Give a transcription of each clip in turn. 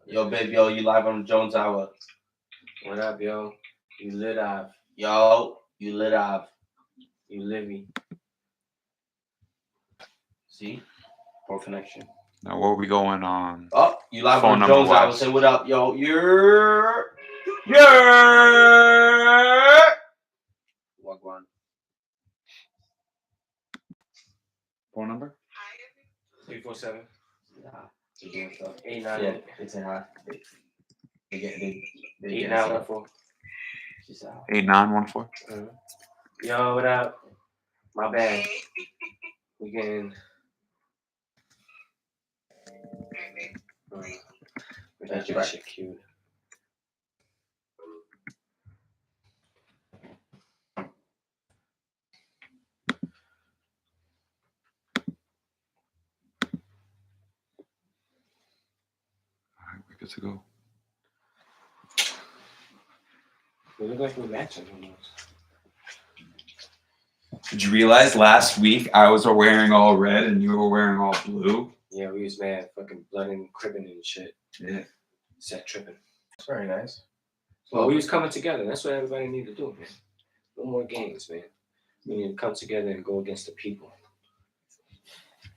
Yo, babe, yo, you live on the Jones Hour. What up, yo? You lit up. Yo, you lit up. You living. See? Poor connection. Now, what are we going on? Oh, you live Phone on the Jones Hour. number-wise. Say what up, yo. You're. Wagwan. Phone number? 347. Yeah. They're doing stuff. 898. Yeah, they say hi. They get 8914. She said hi. 8914. Yo, what up? My bad. We getting. We got your shit cute. Alright, we're good to go. We look like we're matching almost. Did you realize last week I was wearing all red and you were wearing all blue? Yeah, we was mad, fucking blood and cribbing and shit. Yeah. Set tripping. It's very nice. Well, we was coming together. That's what everybody need to do, man. No more games, man. We need to come together and go against the people.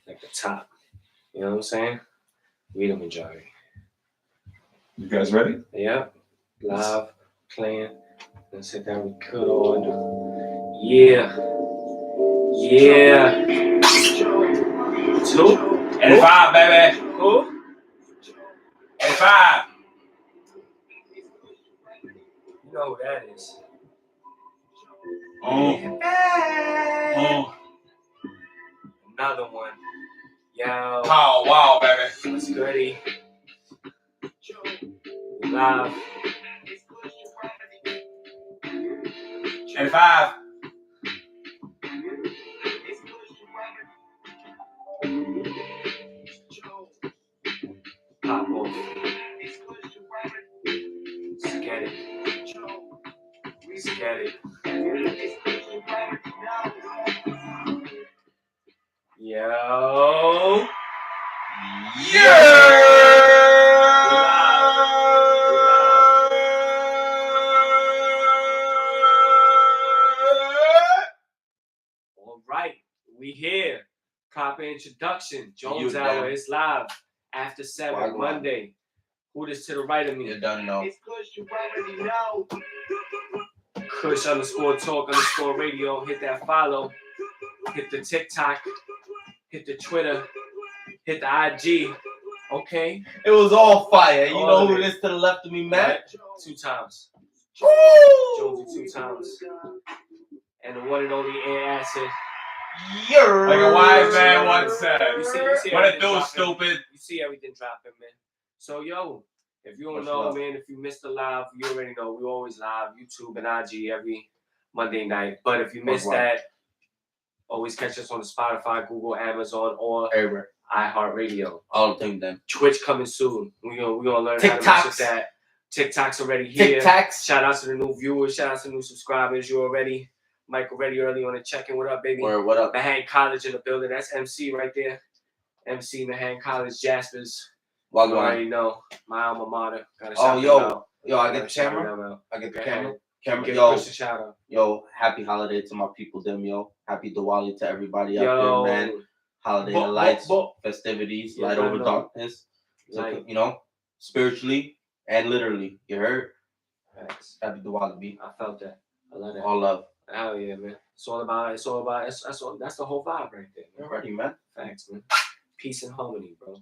Like the top. You know what I'm saying? We the majority. You guys ready? Yep. Live, playing. Let's sit down with good order. Yeah. Yeah. 2. 85, baby. Who? 85. You know who that is. Oh. Another one. Yo. Oh, wow, baby. What's goody? Live. 85. Pop off. Let's get it. Let's get it. Yo. All right, we here. Proper introduction. Jones You Hour damn. is live after 7 Wagwan. Monday. Who this to the right of me? You done know. Kush _talk _radio. Hit that follow. Hit the TikTok. Hit the Twitter. Hit the IG. Okay? It was all fire. You All know of who it. it is to the left of me, man? Right? 2 times. Woo! Jonesy 2 times. And the one and only Air Acid. Like a wise man once said. You see What it everything do, dropping. stupid? You see everything dropping, man. So, yo, if you don't Much know, love. man, if you missed the live, you already know. We always live, YouTube and IG every Monday night. But if you missed Wagwan. that, always catch us on the Spotify, Google, Amazon, or Everywhere. iHeartRadio. All the things then. Twitch coming soon. We're gonna learn how to mess TikToks. with that. TikTok's already here. Tic-tacs. Shout out to the new viewers. Shout out to the new subscribers. You already. Mike already early on the check-in. What up, baby? Word, what up? Mahan College in the building. That's MC right there. MC Mahan College, Jaspers. You Wagwan. already know. My alma mater. Gotta Oh, shout them yo. out. Yo, I Gotta get the shout camera. them out. I get the Go camera. ahead. Camera. Give Yo, Chris a shout out. yo, happy holiday to my people, them, yo. Happy Diwali to everybody out Yo. there, man. Holiday Bo- of lights, bo- festivities, Yeah, light I over know. darkness. So, Light. you know, spiritually and literally. You heard? Facts. Happy Diwali, B. I felt that. I love that. All love. Hell yeah, man. It's all about. That's the whole vibe right there, man. You're ready, man. Facts, man. Peace and harmony, bro.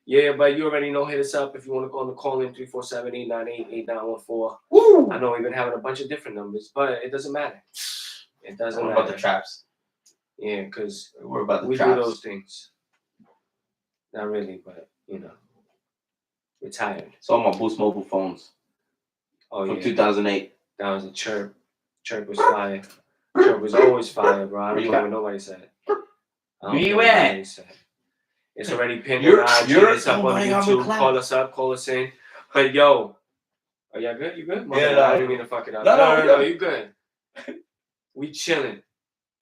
Yeah, but you already know. Hit us up if you want to go on the call in 347-898-8914. Woo! I know we've been having a bunch of different numbers, but it doesn't matter. It doesn't What matter. about the traps? Yeah, because We're about the we traps. do those things. Not really, but you know, we're tired. It's all my Boost mobile phones Oh from yeah, 2008. that was a chirp. Chirp was fire. Chirp was always fire, bro. I don't care what nobody said. I don't care what nobody said. It's already pinned on IG. It's up on YouTube. Call us up. Call us in. But yo, are y'all good? You good? Yeah, I didn't mean to fuck it up. No, you good. We chilling.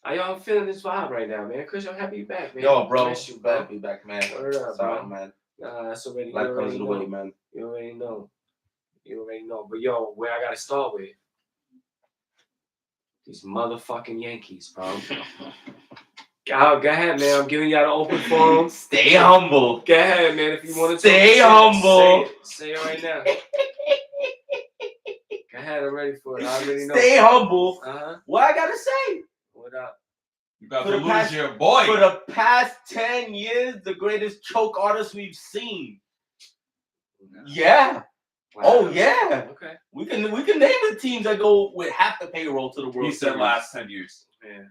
How y'all feeling this vibe right now, man? Cause I'm happy you back, man. Yo, bro. Miss you, bro. Glad to be back, man. Word up, Sorry, bro. man. That's already. Life comes in the way, man. You already know. You already know. But yo, where I gotta start with these motherfucking Yankees, bro. Go ahead, man. I'm giving y'all the open forum. Stay humble. Go ahead, man. If you want to stay humble. Say it right now. Go ahead. I'm ready for it. I already know. Stay humble. Uh-huh. What I gotta say? What up? You about to lose your boy. For the past 10 years, the greatest choke artist we've seen. Yeah. Wow. Oh yeah. Okay. We can name the teams that go with half the payroll to the World Series. He said last 10 years. Yeah.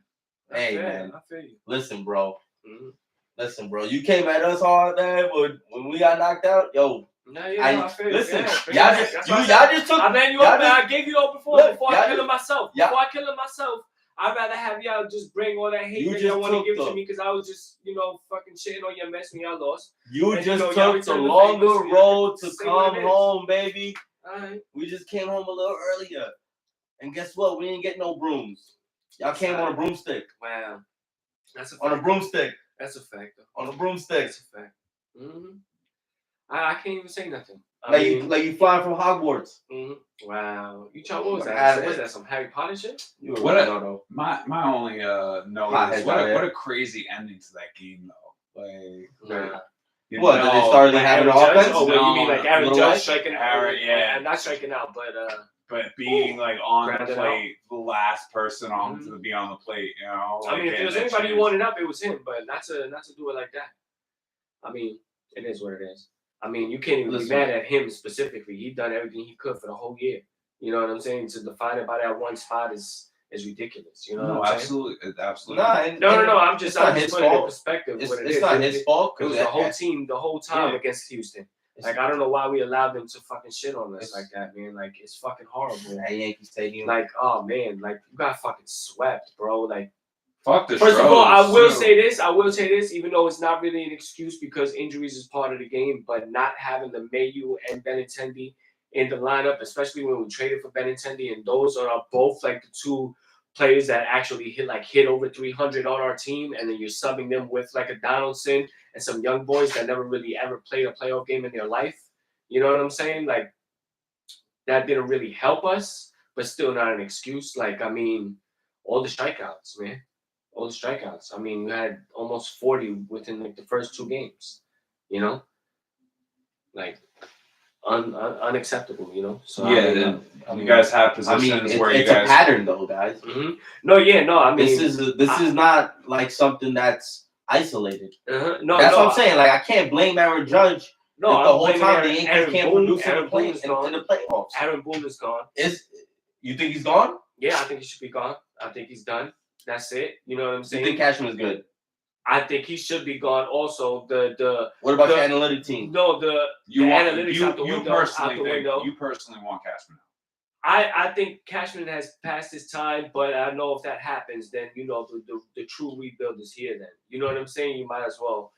Hey man. I feel you. Listen, bro. Mm-hmm. Listen, bro. You came at us hard there, but when we got knocked out, yo. I feel you. Listen, y'all just took. I ran you up, man. I gave you the before I killed myself. Yeah. Before I killed myself, I'd rather have y'all just bring all that hate that y'all want to give to me because I was just, fucking shitting on your mess when y'all lost. You just took the longer road to come home, baby. All right. We just came home a little earlier. And guess what? We didn't get no brooms. Y'all came on a broomstick. Wow. That's a fact. On a broomstick. That's a fact, though. On a broomstick. That's a fact. Mm-hmm. I can't even say nothing. Like you flying from Hogwarts. Mm-hmm. Wow. What was that? What was that? Some Harry Potter shit? My only note is what a crazy ending to that game though. Like did they start having an offense? Oh, you mean like Aaron Judge striking out? Yeah, not striking out, but being like on the plate, the last person on to be on the plate. You know. I mean, if there was anybody who wanted up, it was him. But not to do it like that. I mean, it is what it is. I mean, you can't even be mad at him specifically. He done everything he could for the whole year. You know what I'm saying? To define it by that one spot is ridiculous. You know what I'm saying? Absolutely. No. I'm just putting it in perspective. It's not his fault. It was the whole team the whole time against Houston. Like, I don't know why we allowed them to fucking shit on us like that, man. Like, it's fucking horrible. At Yankee Stadium. Like, oh, man. Like, you got fucking swept, bro. Like, fuck this. First of all, I will say this, even though it's not really an excuse because injuries is part of the game, but not having the Mayu and Benintendi in the lineup, especially when we traded for Benintendi, and those are both like the two players that actually hit over 300 on our team, and then you're subbing them with like a Donaldson and some young boys that never really ever played a playoff game in their life. You know what I'm saying? Like, that didn't really help us, but still not an excuse. Like, I mean, all the strikeouts, man. All the strikeouts. I mean, we had almost 40 within like the first two games, you know, like unacceptable, you know. So yeah, you guys have positions where it's a pattern, though, guys. Mm-hmm. No, I mean, this is not like something that's isolated. No, that's what I'm saying. Like, I can't blame Aaron Judge. No, the whole time the Yankees can't produce in the playoffs. Aaron Boone is gone. You think he's gone? Yeah, I think he should be gone. I think he's done. That's it. You know what I'm saying? You think Cashman is good? I think he should be gone. Also, what about the analytic team? No, the analytics out the window. You personally want Cashman out. I think Cashman has passed his time, but I know if that happens, then the true rebuild is here. Then you know what I'm saying? You might as well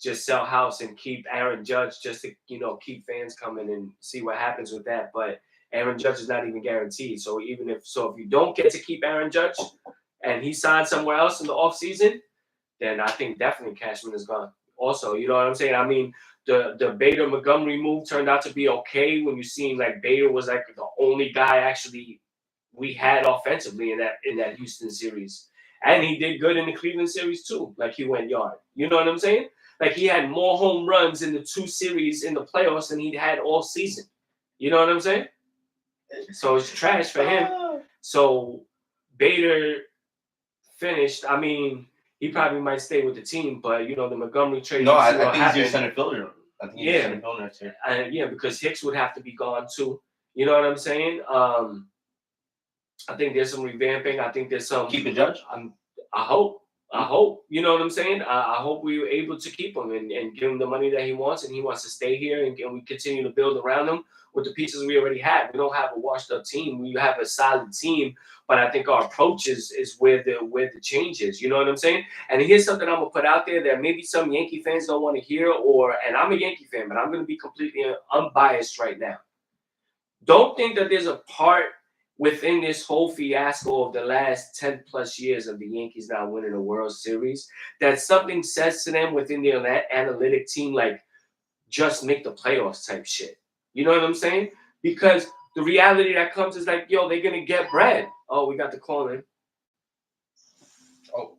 just sell house and keep Aaron Judge just to keep fans coming and see what happens with that. But Aaron Judge is not even guaranteed. So if you don't get to keep Aaron Judge and he signed somewhere else in the offseason, then I think definitely Cashman is gone. Also, you know what I'm saying? I mean, the Bader Montgomery move turned out to be okay when you seen like Bader was like the only guy actually we had offensively in that Houston series. And he did good in the Cleveland series too. Like, he went yard. You know what I'm saying? Like, he had more home runs in the two series in the playoffs than he'd had all season. You know what I'm saying? So it's trash for him. So Bader finished. I mean, he probably might stay with the team, but the Montgomery trade. No, I think he's your center fielder. I think he's center fielder next year. Yeah, because Hicks would have to be gone too. You know what I'm saying? I think there's some revamping. I think there's some keep the Judge. I hope. You know what I'm saying? I hope we were able to keep him and give him the money that he wants, and he wants to stay here, and we continue to build around him with the pieces we already have. We don't have a washed up team. We have a solid team, but I think our approach is where the change is. You know what I'm saying? And here's something I'm gonna put out there that maybe some Yankee fans don't want to hear, and I'm a Yankee fan, but I'm gonna be completely unbiased right now. Don't think that there's a part within this whole fiasco of the last 10 plus years of the Yankees not winning a World Series that something says to them within their analytic team, like, just make the playoffs type shit. You know what I'm saying? Because the reality that comes is like, yo, they're gonna get bread. Oh, we got the call in. Oh,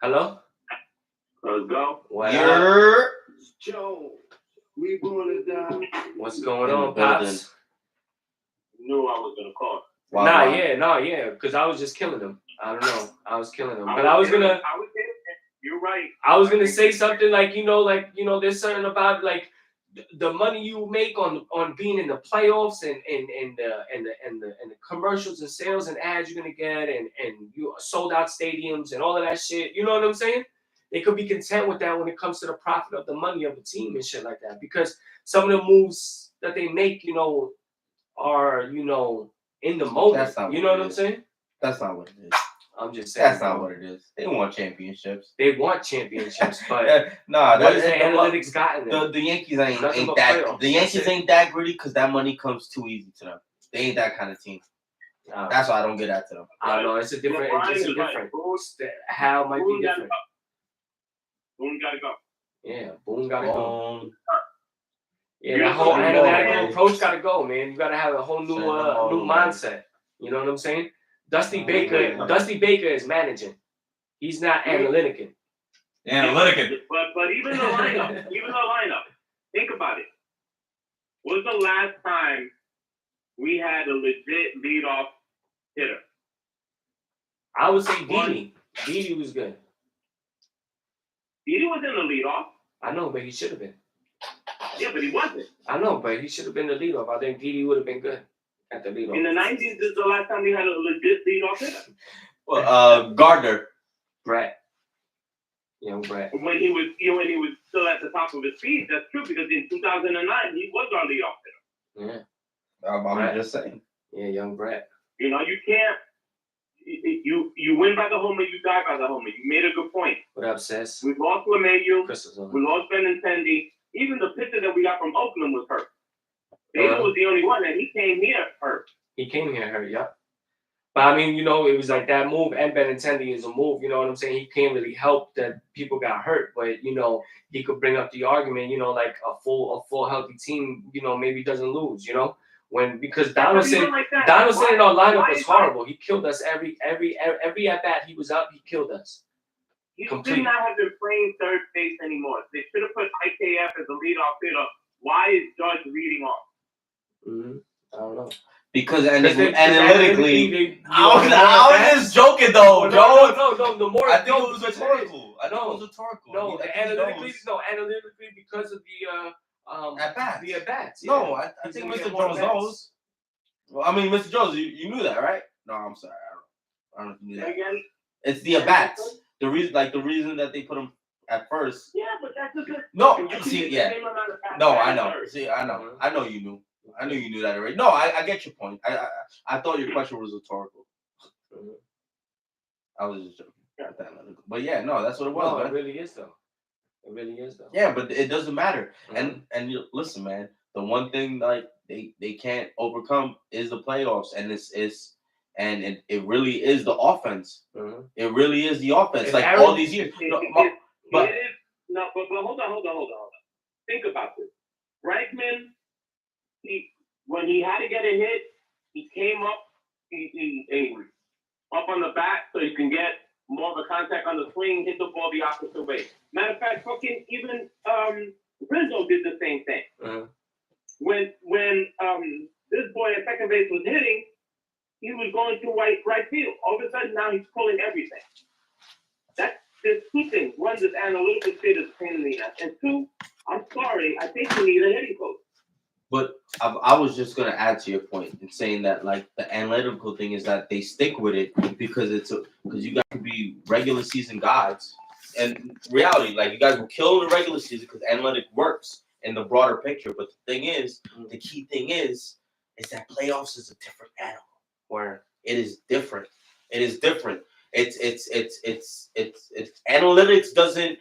hello. Let's go. What up? Joe, we going it down. What's going on, Pops? Knew I was gonna call. Yeah, because I was just killing him. I don't know. I was killing him. But I was gonna. You're right. I was gonna say something like, there's something about like the money you make on being in the playoffs and the commercials and sales and ads you're gonna get and you sold out stadiums and all of that shit. You know what I'm saying? They could be content with that when it comes to the profit of the money of the team and shit like that. Because some of the moves that they make, are, in the moment. You know what I'm saying? That's not what it is. I'm just saying. That's not what it is. They want championships. They want championships, but what has the analytics gotten them? The Yankees ain't that. Playoffs. The Yankees ain't that gritty because that money comes too easy to them. They ain't that kind of team. That's why I don't get that to them. I don't know. It's a different. How might be different. Boone gotta go. Yeah, Boone gotta go. Yeah, that whole analytical approach gotta go, man. You gotta have a whole new mindset. You know what I'm saying? Dusty Baker is managing. He's not analytic. Analytic. But even the lineup, think about it. When's the last time we had a legit leadoff hitter? I would say Didi. Didi was good. Didi was in the leadoff. I know, but he should have been. Yeah, but he wasn't. I know, but he should have been the leadoff. I think Didi would have been good at the leadoff. In the 90s, this is the last time we had a legit leadoff hitter. Well, Gardner. Brett. Young Brett. When he was still at the top of his speed, that's true, because in 2009, he was our leadoff hitter. Yeah. I'm just saying. Yeah, young Brett. You can't. You win by the homer, you die by the homer. You made a good point. What up, sis? We lost LeMahieu. We lost Benintendi. Even the pitcher that we got from Oakland was hurt. David was the only one, and he came here hurt. He came here hurt, yep. But I mean, it was like that move, and Benintendi is a move. You know what I'm saying? He can't really help that people got hurt, but he could bring up the argument. Like a full healthy team, maybe doesn't lose. Because Donaldson in our lineup was horrible. He killed us every at bat he was up. He killed us. He should not have been playing third base anymore. They should have put IKF as the leadoff hitter. Why is Judge leading off? I don't know. Because analytically, I was just joking though, Joe. No. The more I think it was rhetorical. No, analytically, because of the at-bats. The at-bats. Yeah. No, I think Mr. Jones knows. Well, I mean, Mr. Jones, you knew that, right? No, I'm sorry. I don't know if you knew that. Again? It's the at-bats. The reason that they put him at first. Yeah, but that's a good. No, see, yeah. No, I know. See, I know. I know you knew. I knew you knew that already. No, I get your point. I thought your question was rhetorical. I was just joking. But yeah, no, that's what it was. No, man. It really is though. Yeah, but it doesn't matter. And listen, man. The one thing like they can't overcome is the playoffs, and it really is the offense. It really is the offense. It's like Aaron, all these years. But hold on. Think about this. Bregman, when he had to get a hit, he came up, he up on the back so he can get more of a contact on the swing, hit the ball the opposite way. Matter of fact, even Rizzo did the same thing. When this boy at second base was hitting, he was going to right field. All of a sudden, now he's pulling everything. There's two things. One, this analytical shit is a pain in the ass. And two, I'm sorry, I think you need a hitting coach. But I was just gonna add to your point in saying that like the analytical thing is that they stick with it because because you guys could be regular season gods, and reality like you guys will kill in the regular season because analytic works in the broader picture. But the key thing is that playoffs is a different animal where it is different. It's analytics doesn't,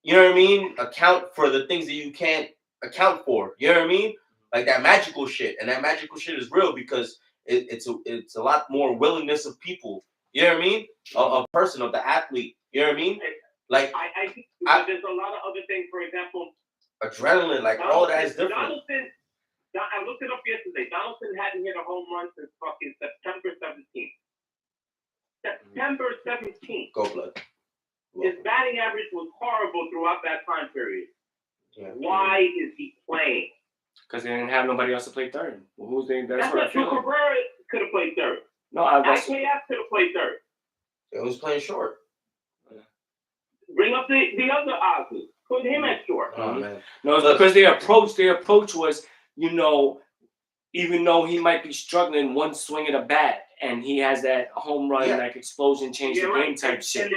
you know what I mean, account for the things that you can't account for. You know what I mean? Like that magical shit, and that magical shit is real because it's a lot more willingness of people. You know what I mean? A person, of the athlete. You know what I mean? Like I think there's a lot of other things. For example, adrenaline, like all that is different. Donaldson, I looked it up yesterday. Donaldson hadn't hit a home run since fucking September 17th. September 17th. Go blood. His batting average was horrible throughout that time period. Yeah. Why is he playing? Because they didn't have nobody else to play third. Well, who's they? That's not true. Cabrera could have played third. No, IKF could have played third. It was playing short. Bring up the other Ozzy. Put him at short. Oh, man. No, it's because their approach was, you know, even though he might be struggling one swing of the bat and he has that home run, like explosion, change the game type shit.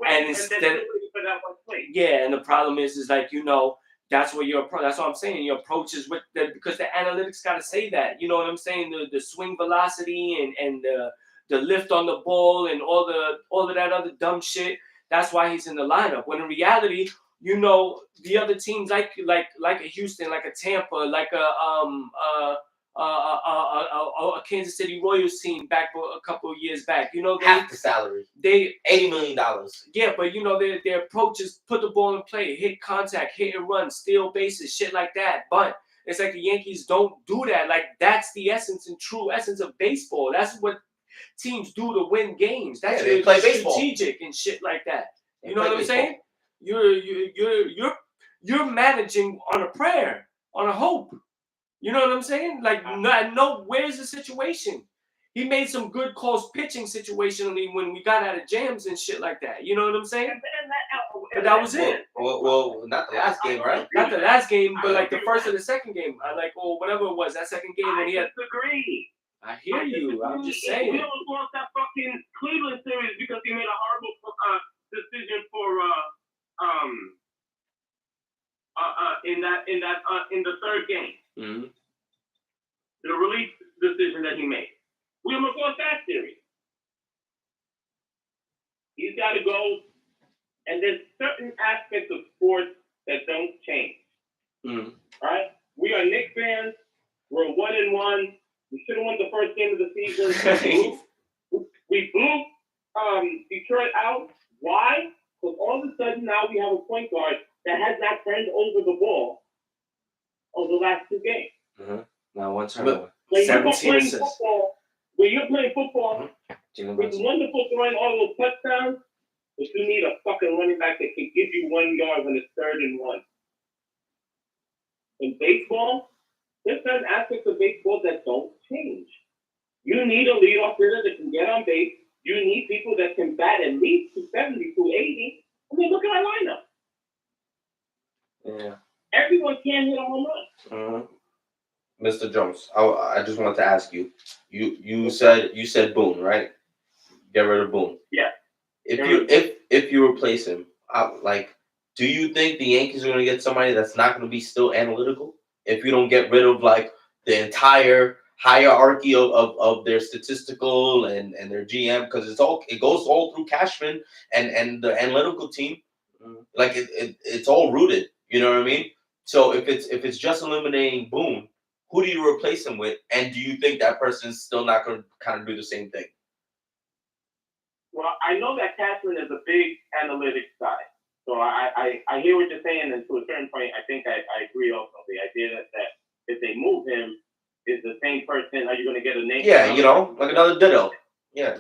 And instead, and the problem is like, you know, that's what your approach. That's what I'm saying. Your approach is with because the analytics got to say that. You know what I'm saying? The swing velocity and the lift on the ball and all of that other dumb shit. That's why he's in the lineup. When in reality, you know, the other teams like a Houston, like a Tampa, like a Kansas City Royals team back a couple of years back. You know, half the salary. They $80 million. Yeah, but you know their approach is put the ball in play, hit contact, hit and run, steal bases, shit like that. But it's like the Yankees don't do that. Like that's the essence and true essence of baseball. That's what teams do to win games. That's they play baseball. Strategic and shit like that. You know what I'm saying? You're managing on a prayer, on a hope. You know what I'm saying? Like, no, where's the situation? He made some good calls pitching situationally when we got out of jams and shit like that. You know what I'm saying? But that was it. Well, not the last game, right? Not the last game, but like the first or the second game. Or whatever it was, that second game when he had. Disagree. I hear you. I'm just saying. We almost lost that fucking Cleveland series because he made a horrible decision for in the third game. Mm-hmm. The release decision that he made. We almost lost that series. He's got to go, and there's certain aspects of sports that don't change. Mm-hmm. Right? We are Knicks fans. We're 1-1. We should have won the first game of the season. We blew Detroit out. Why? Because all of a sudden now we have a point guard that has not turned over the ball over the last two games. Mm-hmm. Now one turnover. When 17 assists. When you're playing football, it's wonderful to run all those touchdowns, but you need a fucking running back that can give you 1 yard when it's 3rd and 1. In baseball, there's certain aspects of baseball that don't change. You need a leadoff hitter that can get on base. You need people that can bat at least 270, 280. I mean, look at our lineup. Yeah. Everyone can hit a home run. Mm-hmm. Mr. Jones, I just wanted to ask you. You said Boone, right? Get rid of Boone. Yeah. If you replace him, do you think the Yankees are going to get somebody that's not going to be still analytical? If you don't get rid of like the entire hierarchy of their statistical and their GM, because it goes all through Cashman and the analytical team, like it's all rooted. You know what I mean? So if it's just eliminating Boone, who do you replace him with? And do you think that person's still not going to kind of do the same thing? Well, I know that Cashman is a big analytics guy. So I hear what you're saying, and to a certain point, I think I agree also. The idea that if they move him, is the same person, are you going to get a name? Yeah, you know, like another Ditto. Yeah.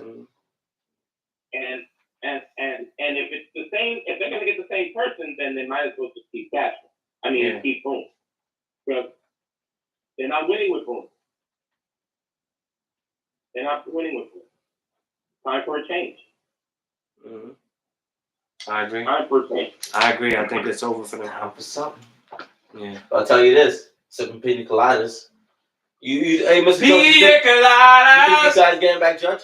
And if it's the same, if they're going to get the same person, then they might as well just keep Cashman. Keep Boone. Because they're not winning with Boone. They're not winning with Boone. Time for a change. Mm-hmm. I agree. Time for a change. I agree. I think it's over for them. Time for something. Yeah. I'll tell you this: sipping pina coladas. Hey, Mr. Pina Jones, you think you guys getting back Judge?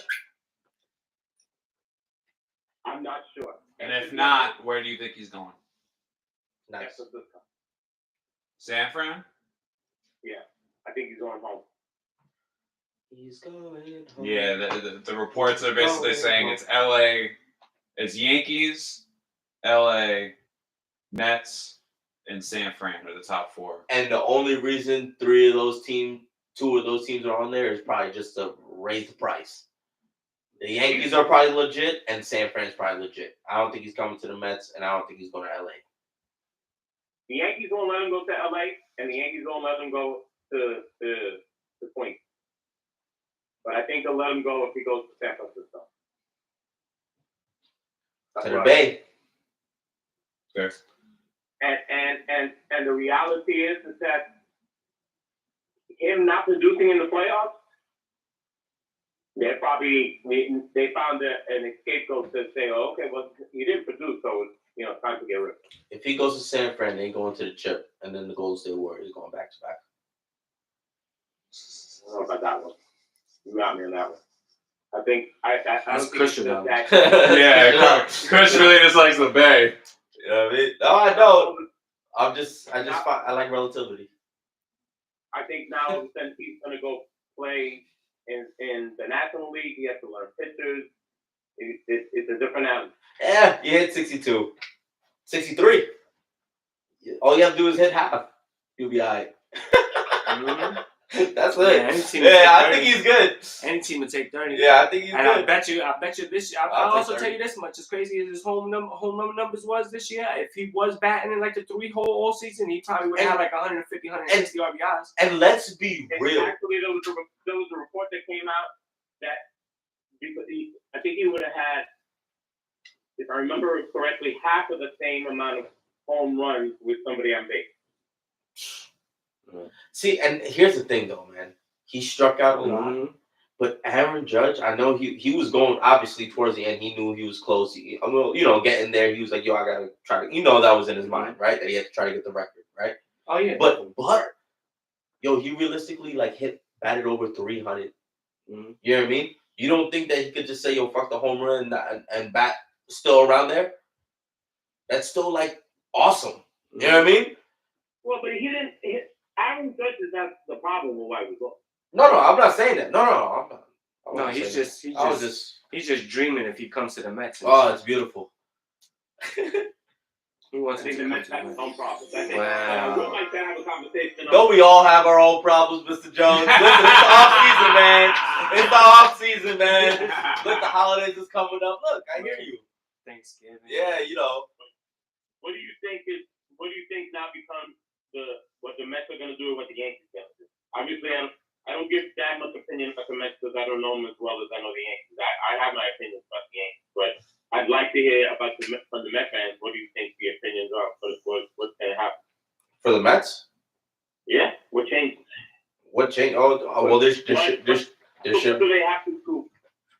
I'm not sure. And if not, where do you think he's going? Nice. San Fran? Yeah, I think he's going home. He's going home. Yeah, the reports are basically saying it's LA, it's Yankees, LA, Mets, and San Fran are the top 4. And the only reason 2 of those teams are on there is probably just to raise the price. The Yankees are probably legit, and San Fran's probably legit. I don't think he's coming to the Mets, and I don't think he's going to LA. The Yankees won't let him go to LA, and the Yankees won't let him go to Queens. But I think they'll let him go if he goes to San Francisco. To the Bay. Fair. And the reality is that him not producing in the playoffs, they found an scapegoat to say, oh, okay, well, he didn't produce, so it's time to get rid of him. If he goes to San Fran, they going to the chip, and then the Golden State Warriors going back to back. I don't know about that one. You got me on that one. I think I don't think Christian it's knowledge. that. Yeah, Chris really dislikes the Bay. You know what I mean? No, I don't. I like relativity. I think now since he's gonna go play in the National League, he has to learn pitchers. It's a different animal. Yeah, you hit 62. 63. All you have to do is hit half. You'll be all right. That's it. I think he's good. Any team would take 30. Yeah, I think he's and good. I bet you this year. I'll also tell you this much: as crazy as his home run numbers was this year, if he was batting in like the 3 hole all season, he probably would have had like 150, 160 RBIs. And let's be real. Actually, there was a report that came out that I think he would have had, if I remember correctly, half of the same amount of home runs with somebody on base. See, and here's the thing, though, man. He struck out a lot, but Aaron Judge, I know he was going, obviously, towards the end. He knew he was close. Getting there, he was like, yo, I got to try to, that was in his mind, right? That he had to try to get the record, right? Oh, yeah. But he realistically, batted over 300. You know what I mean? You don't think that he could just say, yo, fuck the home run and bat still around there? That's still, awesome. You know what I mean? Well, but he didn't. Aaron Judge is not the problem with why we go. No, I'm not saying that. No, I'm not. No, he's just dreaming if he comes to the Mets. Oh, it's beautiful. He wants to come to the Mets. Have his own problems. I would like to have a conversation. Don't we all have our own problems, Mr. Jones? Listen, it's the off season, man. It's the off season, man. Look, the holidays is coming up. Look, I hear you. Thanksgiving. Yeah, What do you think now becomes what the Mets are going to do and what the Yankees are going to do? Obviously, I don't give that much opinion about the Mets because I don't know them as well as I know the Yankees. I have my opinions about the Yankees, but I'd like to hear about from the Mets fans. What do you think the opinions are? What's going to happen? For the Mets? Yeah, what changes? What change? Oh, well, there should. Do they have to prove?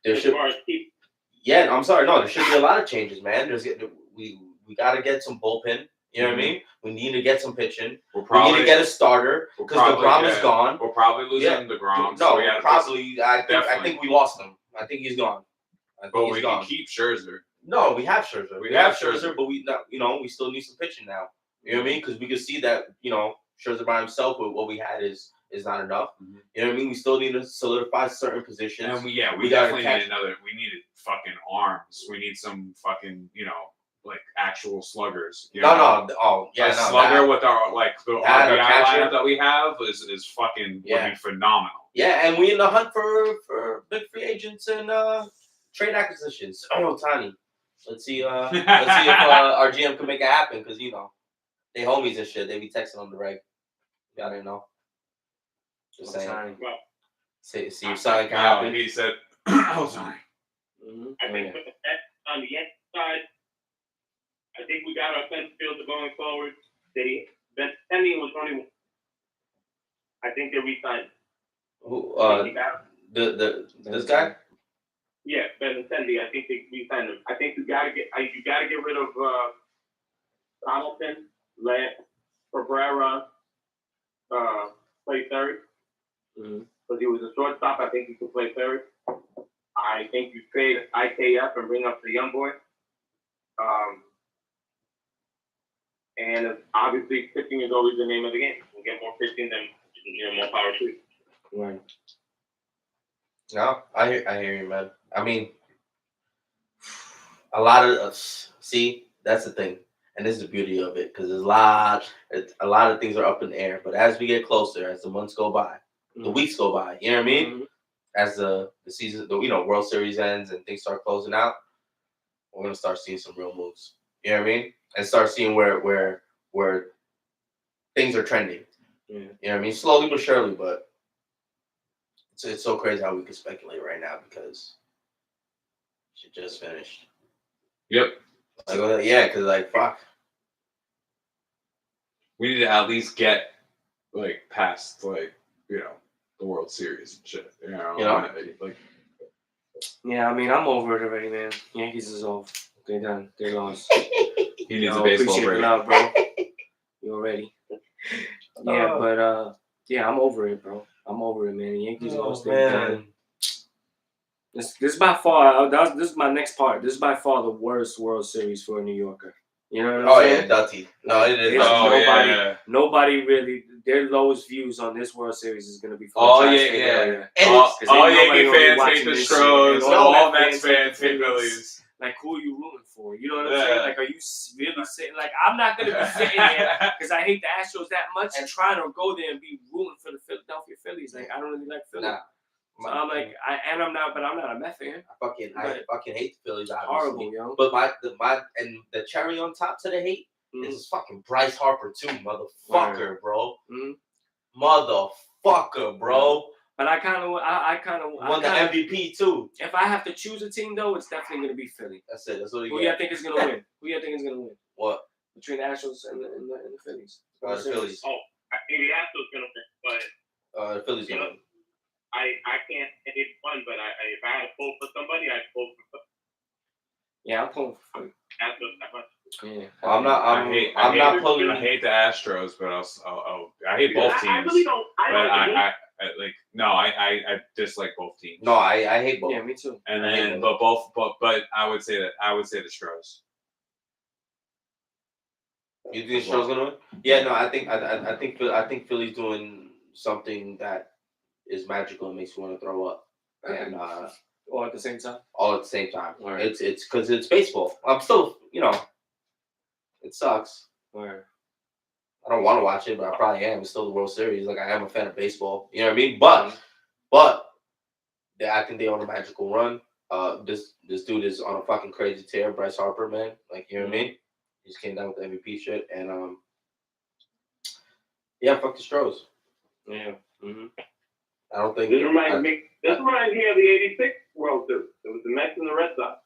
There should. Yeah, I'm sorry. No, there should be a lot of changes, man. We got to get some bullpen. You know what I mean? We need to get some pitching. We need to get a starter because DeGrom is gone. We're probably losing DeGrom. No, probably. I think we lost him. I think he's gone. But we can keep Scherzer. No, we have Scherzer. We have Scherzer, but we still need some pitching now. You know what I mean? Because we can see that Scherzer by himself with what we had is not enough. You know what I mean? We still need to solidify certain positions. And we definitely need another. We needed fucking arms. We need some fucking actual sluggers. A slugger with our the RBI lineup that we have is fucking would be phenomenal. Yeah, and we in the hunt for big free agents and trade acquisitions. Oh, Tiny. Let's see if our GM can make it happen because they homies and shit. They be texting on the reg. Y'all didn't know. Just saying. See if something can happen. He said, "Oh, sorry." I think on the Yankees side, I think we got our center fielder going forward. Benintendi was only. I think they re-signed. Who? This guy? Yeah, Benintendi. I think they re-signed him. I think you gotta get rid of Donaldson, let Cabrera play third because he was a shortstop. I think he could play third. I think you trade IKF and bring up the young boy. And obviously, pitching is always the name of the game. You get more pitching, then more power to you. Right. No, I hear you, man. I mean, a lot of us. See, that's the thing, and this is the beauty of it, because a lot of things are up in the air. But as we get closer, as the months go by, the weeks go by, you know what I mean? As the season, World Series ends and things start closing out, we're gonna start seeing some real moves. You know what I mean? And start seeing where things are trending. Yeah. You know what I mean? Slowly but surely, but it's so crazy how we can speculate right now because she just finished. Yep. Like, yeah, because like fuck. We need to at least get like past like the World Series and shit. Like. Yeah, I mean, I'm over it already, man. Yankees is off. They done. They lost. He needs a baseball appreciate break. the love, bro. You already. Yeah, but yeah, I'm over it, bro. I'm over it, man. The Yankees lost. They done. This is by far. This is my next part. This is by far the worst World Series for a New Yorker. You know what I'm saying? Yeah, Dutty. No, it is. Nobody really. Their lowest views on this World Series is going to be for all Yankee fans hate the Stros. All Mets fans hate Phillies. Like, who are you rooting for? You know what I'm saying? Like, are you really sitting? Like, I'm not going to be sitting there because I hate the Astros that much and trying to go there and be rooting for the Philadelphia Phillies. Like, I don't really like Philly. So I'm like, I'm not a Mets fan. I fucking hate the Phillies. Obviously. Horrible, yo. But the cherry on top to the hate is fucking Bryce Harper too, motherfucker, bro. Motherfucker, bro. But I kind of won the MVP too. If I have to choose a team though, it's definitely gonna be Philly. That's it. That's what Who you think is gonna win? Who you think is gonna win? What? Between the Astros and the Phillies. The Phillies. Oh, I think the Astros gonna win, but the Phillies gonna win. I can't hit one, but if I had to vote for somebody, I'd vote for. Yeah, I'm pulling for Philly. Astros that much. Yeah, I hate the Astros, but I hate both teams. I really don't. I dislike both teams. No, I hate both. Yeah, me too. And then, but I would say the Stros. You think the Stros gonna win? Yeah, no, I think Philly's doing something that is magical and makes you want to throw up. And all at the same time. All at the same time. Right. It's because it's baseball. I'm still, it sucks. Right. I don't want to watch it, but I probably am. It's still the World Series. Like, I am a fan of baseball. You know what I mean? But I think they're on a magical run. This dude is on a fucking crazy tear, Bryce Harper, man. Like, you know what I mean? He just came down with the MVP shit, and yeah, fuck the Stros. Yeah. Mm-hmm. I don't think this reminds me of the '86 World Series. It was the Mets and the Red Sox.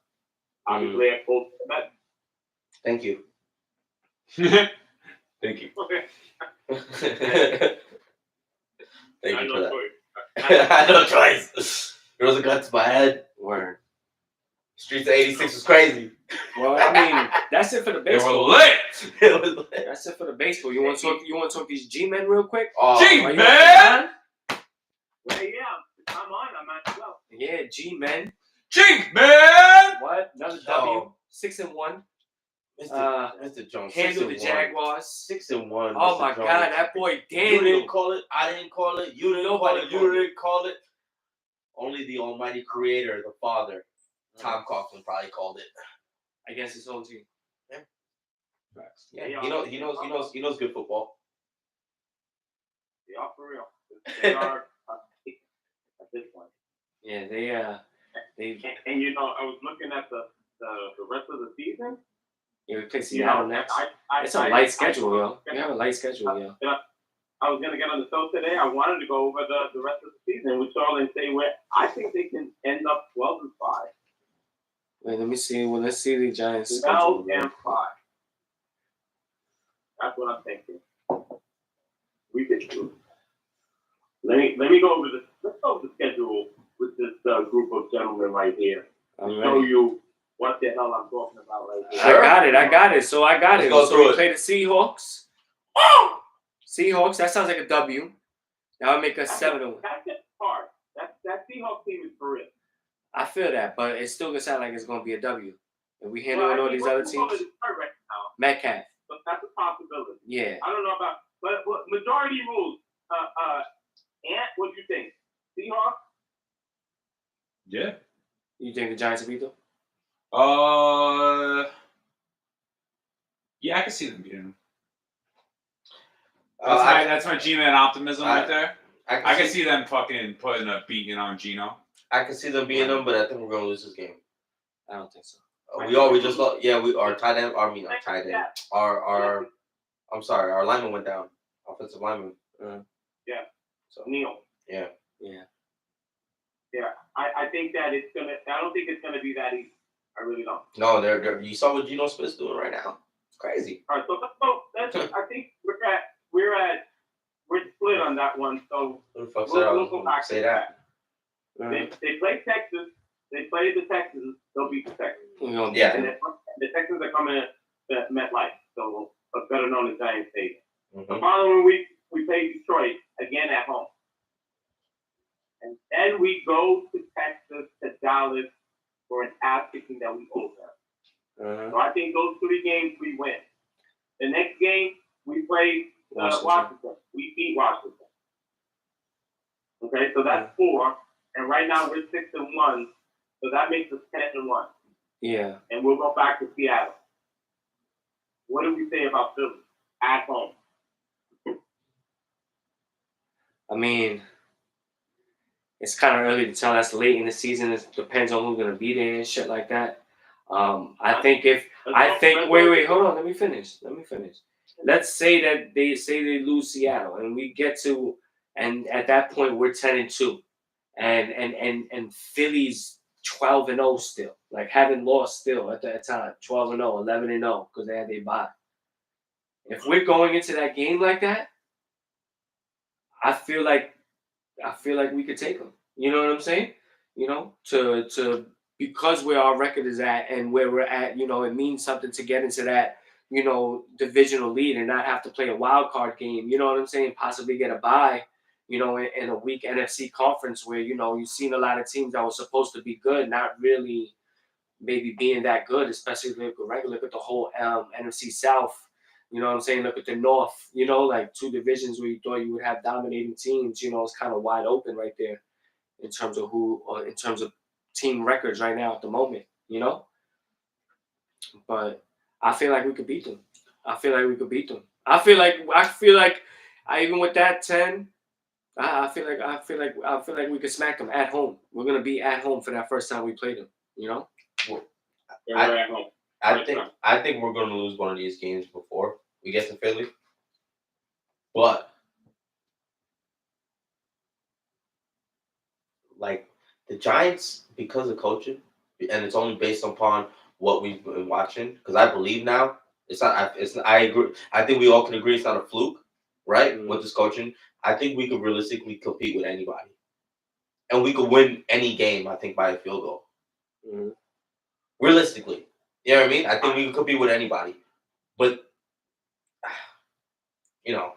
Obviously, I pulled the Mets. Thank you. Thank you. Thank you for that. I had no choice. Girls are guns to my head. Word. Streets of '86 was crazy. Well, I mean, that's it for the baseball. They were lit. That's it for the baseball. You want to talk these G-men real quick? G-men. Well, yeah, I'm on. I'm at 12. Yeah, G-men. G-men. What? Another W. 6-1. Mr. Jones. Handled the Jaguars. 6-1. Oh my God, that boy Daniel. You didn't call it. I didn't call it. You didn't call it. You didn't call it. Only the Almighty Creator, the Father, Tom Coughlin, probably called it. Against his own team. Yeah. Yeah, he knows good football. Yeah, for real. They are at this point. Yeah, they. And I was looking at the rest of the season. Yeah, we play Seattle next. It's a light schedule, yo. We have a light schedule, yo. I was gonna get on the show today. I wanted to go over the rest of the season, which all and say where I think they can end up 12-5. Wait, let me see. Well, let's see the Giants. 12-5. That's what I'm thinking. We could do. Let me go over let's go over the schedule with this group of gentlemen right here. I'm show ready. you what the hell I'm talking about right here. Sure. I got it. So I got it. Let's go so we play the Seahawks. Oh! Seahawks, that sounds like a W. That would make us 7-1. That's just hard. That Seahawks team is for real. I feel that, but it's still gonna sound like it's gonna be a W. If we handle all these other teams. Right now, Metcalf. but that's a possibility. Yeah. I don't know about, but majority rules. Ant, what do you think? Seahawks? Yeah. You think the Giants will beat them? Yeah, I can see them beating them. That's my G-Man optimism right there. I can see them fucking putting a beating on Gino. I can see them beating them, but I think we're gonna lose this game. I don't think so. We just lost. Yeah, our tight end. Our lineman went down. offensive lineman. Yeah. So Neil. Yeah. I think that it's gonna. I don't think it's gonna be that easy. I really don't. No, they're. You saw what Geno Smith's doing right now. It's crazy. All right, so let's I think we're split on that one. So Who the fuck we'll go back say to that? They play Texas. They play the Texans. They'll beat the Texans. Yeah. And the Texans are coming to MetLife, so better known as Giant Stadium. The following week we play Detroit again at home, and then we go to Texas to Dallas for an ass kicking that we owe them. So I think those 3 games we win. The next game we play Washington. We beat Washington. Okay, so that's 4, and right now we're 6-1, so that makes us 10-1. Yeah. And we'll go back to Seattle. What do we say about Philly at home? I mean, it's kind of early to tell. That's late in the season. It depends on who's gonna be there and shit like that. Wait, hold on. Let me finish. Let's say that they lose Seattle, and we get to, and at that point we're 10-2, and Philly's 12-0 still, like haven't lost still at that time, 12-0, 11-0 because they had their bye. If we're going into that game like that, I feel like we could take them. You know what I'm saying? You know, to because where our record is at and where we're at, you know, it means something to get into that, you know, divisional lead and not have to play a wild card game. You know what I'm saying? Possibly get a bye, you know, in a weak NFC conference where, you know, you've seen a lot of teams that were supposed to be good, not really maybe being that good, especially look at the whole NFC South. You know what I'm saying? Look at the North, you know, like 2 divisions where you thought you would have dominating teams, you know, it's kind of wide open right there in terms of team records right now at the moment, you know? But I feel like we could beat them. I feel like even with that 10, I feel like we could smack them at home. We're going to be at home for that first time we play them, you know? I think we're going to lose one of these games before we get to Philly. But like the Giants, because of coaching, and it's only based upon what we've been watching, because I believe now it's not. I agree. I think we all can agree it's not a fluke, right? With this coaching, I think we could realistically compete with anybody, and we could win any game. I think by a field goal. Realistically, you know what I mean? I think we could compete with anybody, but you know,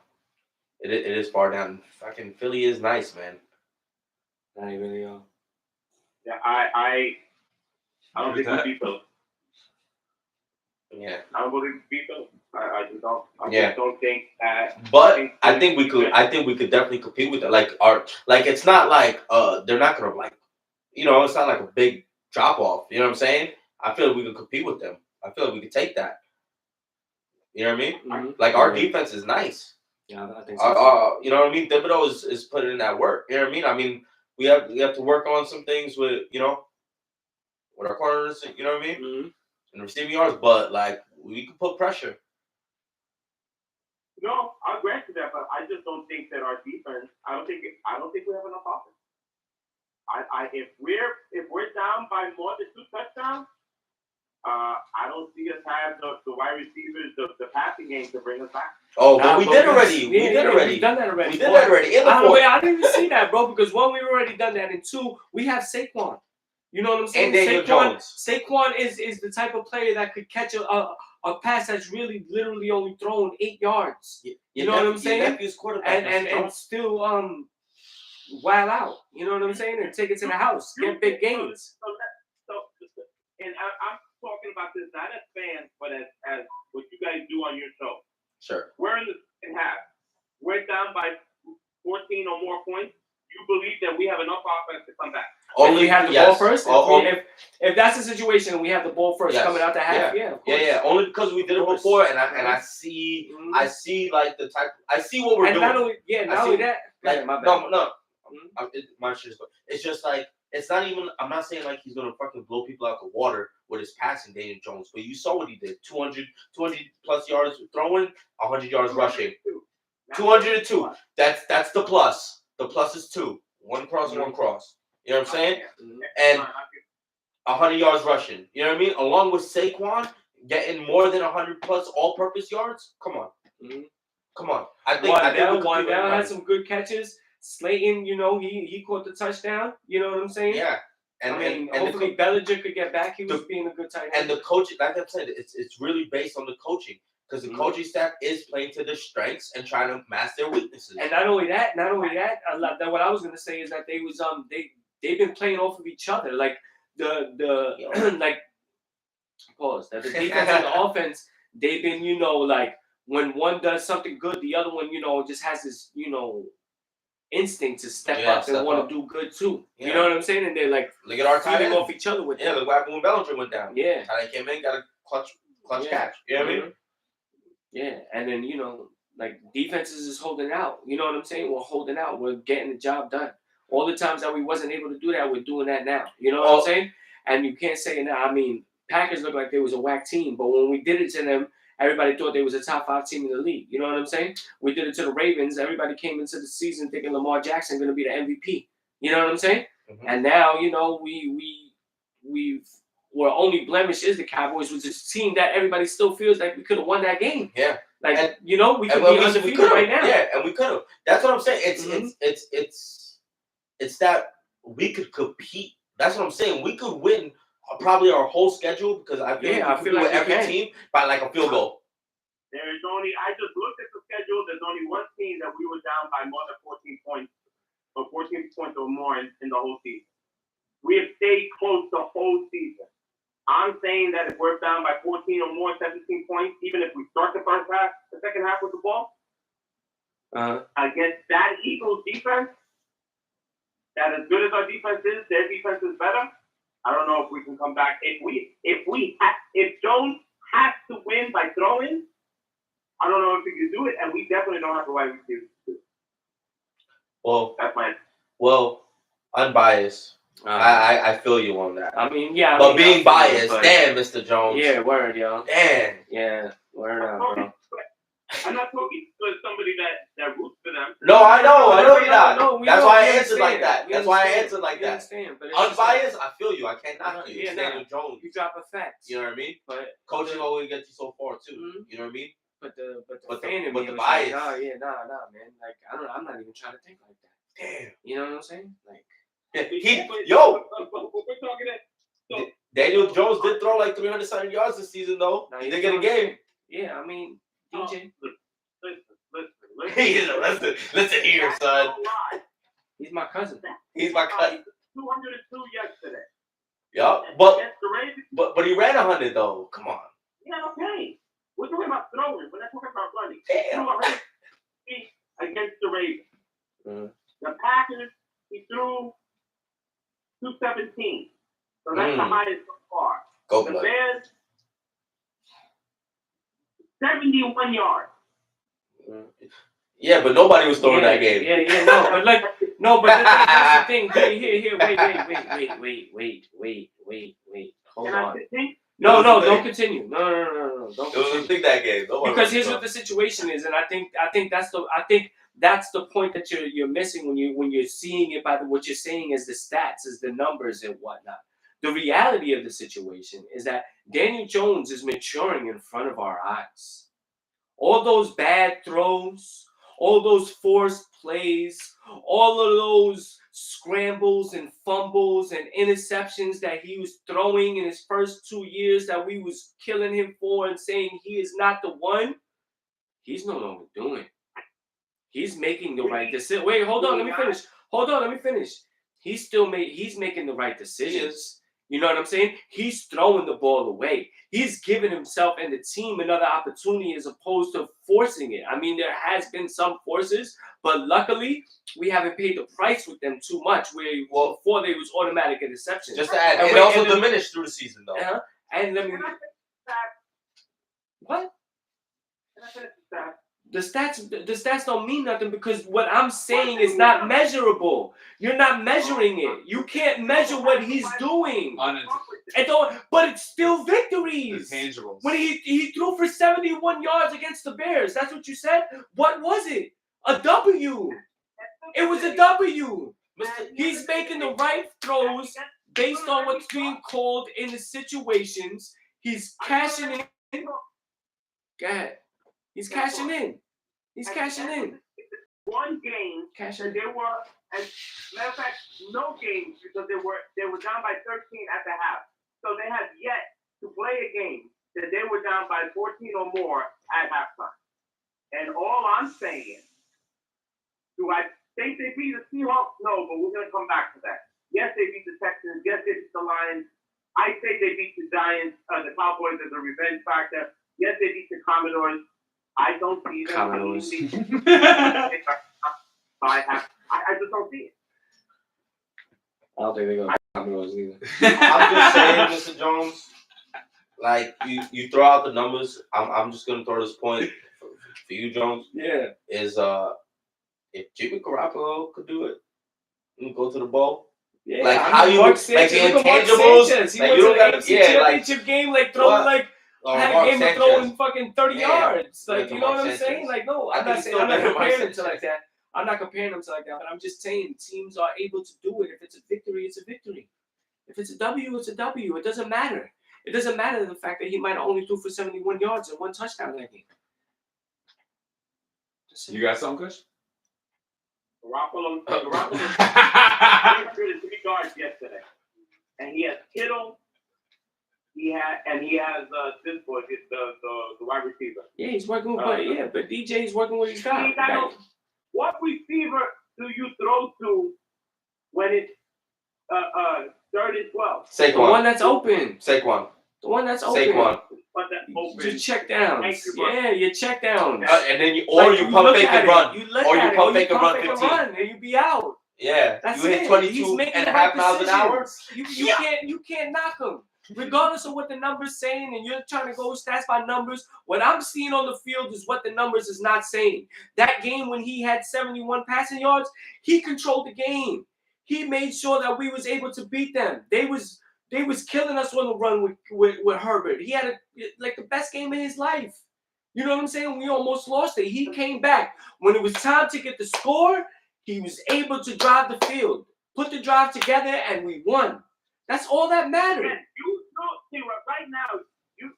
it is far down. Fucking Philly is nice, man. Not even really. Yeah, I don't think we beat Philly. Yeah. I don't believe we beat Philly. I just don't. Just don't think that. But I think we could. I think we could definitely compete with it. Like it's not like they're not gonna like, you know, it's not like a big drop off. You know what I'm saying? I feel like we could compete with them. I feel like we could take that. You know what I mean? Mm-hmm. Like our defense is nice. Yeah, I think so. You know what I mean? Thibodeau is putting in that work. You know what I mean? I mean, we have to work on some things with, you know, with our corners. You know what I mean? Mm-hmm. And receiving yards, but like we can put pressure. No, I'll grant you that, but I just don't think that our defense. I don't think we have enough offense. If we're down by more than 2 touchdowns, I don't see us have the wide receivers, the passing game to bring us back. Oh, but we did already. We've done that already. We did that already. I didn't even see that, bro, because 1, we've already done that, and 2, we have Saquon. You know what I'm saying? And Daniel Jones. Saquon is the type of player that could catch a pass that's really literally only thrown 8 yards. You know what I'm saying? And still wild out. You know what I'm saying? And take it to the house, get big gains. And I'm talking about this not as fans, but as what you guys do on your show. Sure. We're in the second half. We're down by 14 or more points. You believe that we have enough offense to come back? Only we have the ball first. If that's the situation, and we have the ball first coming out the half. Yeah. Only because we did it before, and I see like the type. I see what we're doing. Not only that. Like, it's just like it's not even. I'm not saying like he's gonna fucking blow people out the water with his passing, Daniel Jones. But you saw what he did: 200 plus yards throwing, 100 yards rushing. 202. That's the plus. The plus is 2. 1 cross, 1 cross. You know what I'm saying? And 100 yards rushing. You know what I mean? Along with Saquon getting more than 100 plus all-purpose yards. Come on. Come on. I think Wandell had some good catches. Slayton, he caught the touchdown. You know what I'm saying? Yeah. And hopefully Bellinger could get back. He was being a good tight end. And the coaching, like I said, it's really based on the coaching. Because the coaching staff is playing to their strengths and trying to mask their weaknesses. And not only that, what I was gonna say is that they've been playing off of each other. Like the like pause. That the defense and the offense, they've been, like when one does something good, the other one, just has this, instinct to step up and want to do good too. Yeah. You know what I'm saying? And they're like look at our feeding off each other with look what happened when Bellinger went down. Yeah. Tight came in, got a clutch catch. You know what I mean? Yeah, and then like defenses is holding out. You know what I'm saying? We're holding out. We're getting the job done. All the times that we wasn't able to do that, we're doing that now. You know what I'm saying? And you can't say now. I mean, Packers look like they was a whack team, but when we did it to them, everybody thought they was a top 5 team in the league. You know what I'm saying? We did it to the Ravens. Everybody came into the season thinking Lamar Jackson going to be the MVP. You know what I'm saying? Mm-hmm. And now where only blemish is the Cowboys, was this team that everybody still feels like we could have won that game. Yeah. Like, we could be undefeated right now. Yeah, and we could have. That's what I'm saying. It's that we could compete. That's what I'm saying. We could win probably our whole schedule because I feel like every team by like a field goal. I just looked at the schedule. There's only one team that we were down by more than 14 points, or 14 points or more in the whole season. We have stayed close the whole season. I'm saying that if we're down by 14 or more, 17 points, even if we start the second half with the ball, against that Eagles defense, that as good as our defense is, their defense is better. I don't know if we can come back. If Jones has to win by throwing, I don't know if we can do it, and we definitely don't have the wide receivers to do it. Well, that's my. Well, unbiased. I feel you on that. I mean, yeah. But being biased, damn, Mr. Jones. Yeah, word, yo. Damn. Yeah, word on, bro. I'm not talking to somebody that roots for them. No, I know you're not. That's why I answered like that. Unbiased, I feel you. I can't knock you. Daniel Jones. You drop a fact. You know what I mean? But coaching always gets you so far too. Mm-hmm. You know what I mean? But the fan in me was bias. Like, nah, man. Like I'm not even trying to think like that. Damn. You know what I'm saying? Like. Daniel Jones did throw like 300 yards this season, though. He did get a game. Yeah, I mean, DJ. Listen here, son. He's my cousin. He's my cousin. 202 yesterday. Yeah, but he ran 100 though. Come on. Yeah, okay. We're talking about throwing. We're not talking about running. Damn. Against the Ravens. Mm-hmm. The Packers, he threw 217. So that's the highest so far. The Bears, 71 yards. Yeah, but nobody was throwing that game. Yeah, no, but that's the thing. Here, wait. Hold on. No, don't continue. No, don't continue. It was a big that game. Because here's what the situation is, and I think that's the point that you're missing when you're seeing it by what you're saying is the stats, is the numbers and whatnot. The reality of the situation is that Daniel Jones is maturing in front of our eyes. All those bad throws, all those forced plays, all of those scrambles and fumbles and interceptions that he was throwing in his first 2 years that we was killing him for and saying he is not the one, he's no longer doing. He's making the right decision. Wait, hold on, let me finish. He's making the right decisions. You know what I'm saying? He's throwing the ball away. He's giving himself and the team another opportunity as opposed to forcing it. I mean, there has been some forces, but luckily we haven't paid the price with them too much. Before they was automatic interceptions. Just to add, it also diminished through the season, though. And let me. What? The stats don't mean nothing because what I'm saying is not measurable. You're not measuring it. You can't measure what he's doing. But it's still victories. The tangibles. When he threw for 71 yards against the Bears, that's what you said? What was it? A W. It was a W. He's making the right throws based on what's being called in the situations. He's cashing in. Go ahead. He's cashing in. He's cashing in. One game, and they were, as matter of fact, no games because they were down by 13 at the half. So they have yet to play a game that they were down by 14 or more at halftime. And all I'm saying, do I think they beat the Seahawks? No, but we're going to come back to that. Yes, they beat the Texans. Yes, they beat the Lions. I say they beat the Giants, the Cowboys as a revenge factor. Yes, they beat the Commodores. I don't see them. Commodores. I just don't see it. I don't think they're going to Commodores either. I'm just saying, Mr. Jones, like, you throw out the numbers. I'm just going to throw this point for you, Jones. Yeah. Is if Jimmy Garoppolo could do it and go to the bowl, yeah, like how you like the intangibles, he like went you don't to got the championship game, like throwing like had a game of throwing fucking 30 yards, like you know what I'm saying? Like no, I'm not comparing them to like that. I'm not comparing them to like that, but I'm just saying teams are able to do it. If it's a victory, it's a victory. If it's a W, it's a W. It doesn't matter. It doesn't matter the fact that he might have only threw for 71 yards and 1 touchdown that game. You got something, Kush? Garoppolo 303 yards yesterday, and he has Kittle. He has this boy, the wide receiver. Yeah, he's working with, but DJ's working with his guy. What receiver do you throw to when it's 3rd and 12? Saquon. The one that's open. Saquon. The one that's open. Saquon. But that's open. Just check downs. Yeah, you check downs. And then you pump fake and run. Or you pump fake and run 15. And you be out. Yeah. That's you hit it. 22.5 miles an hour. You can't knock him. Regardless of what the numbers saying, and you're trying to go stats by numbers, what I'm seeing on the field is what the numbers is not saying. That game when he had 71 passing yards, he controlled the game. He made sure that we was able to beat them. They was killing us on the run with Herbert. He had the best game of his life. You know what I'm saying? We almost lost it. He came back. When it was time to get the score, he was able to drive the field, put the drive together, and we won. That's all that mattered. And you know, see, right now, you're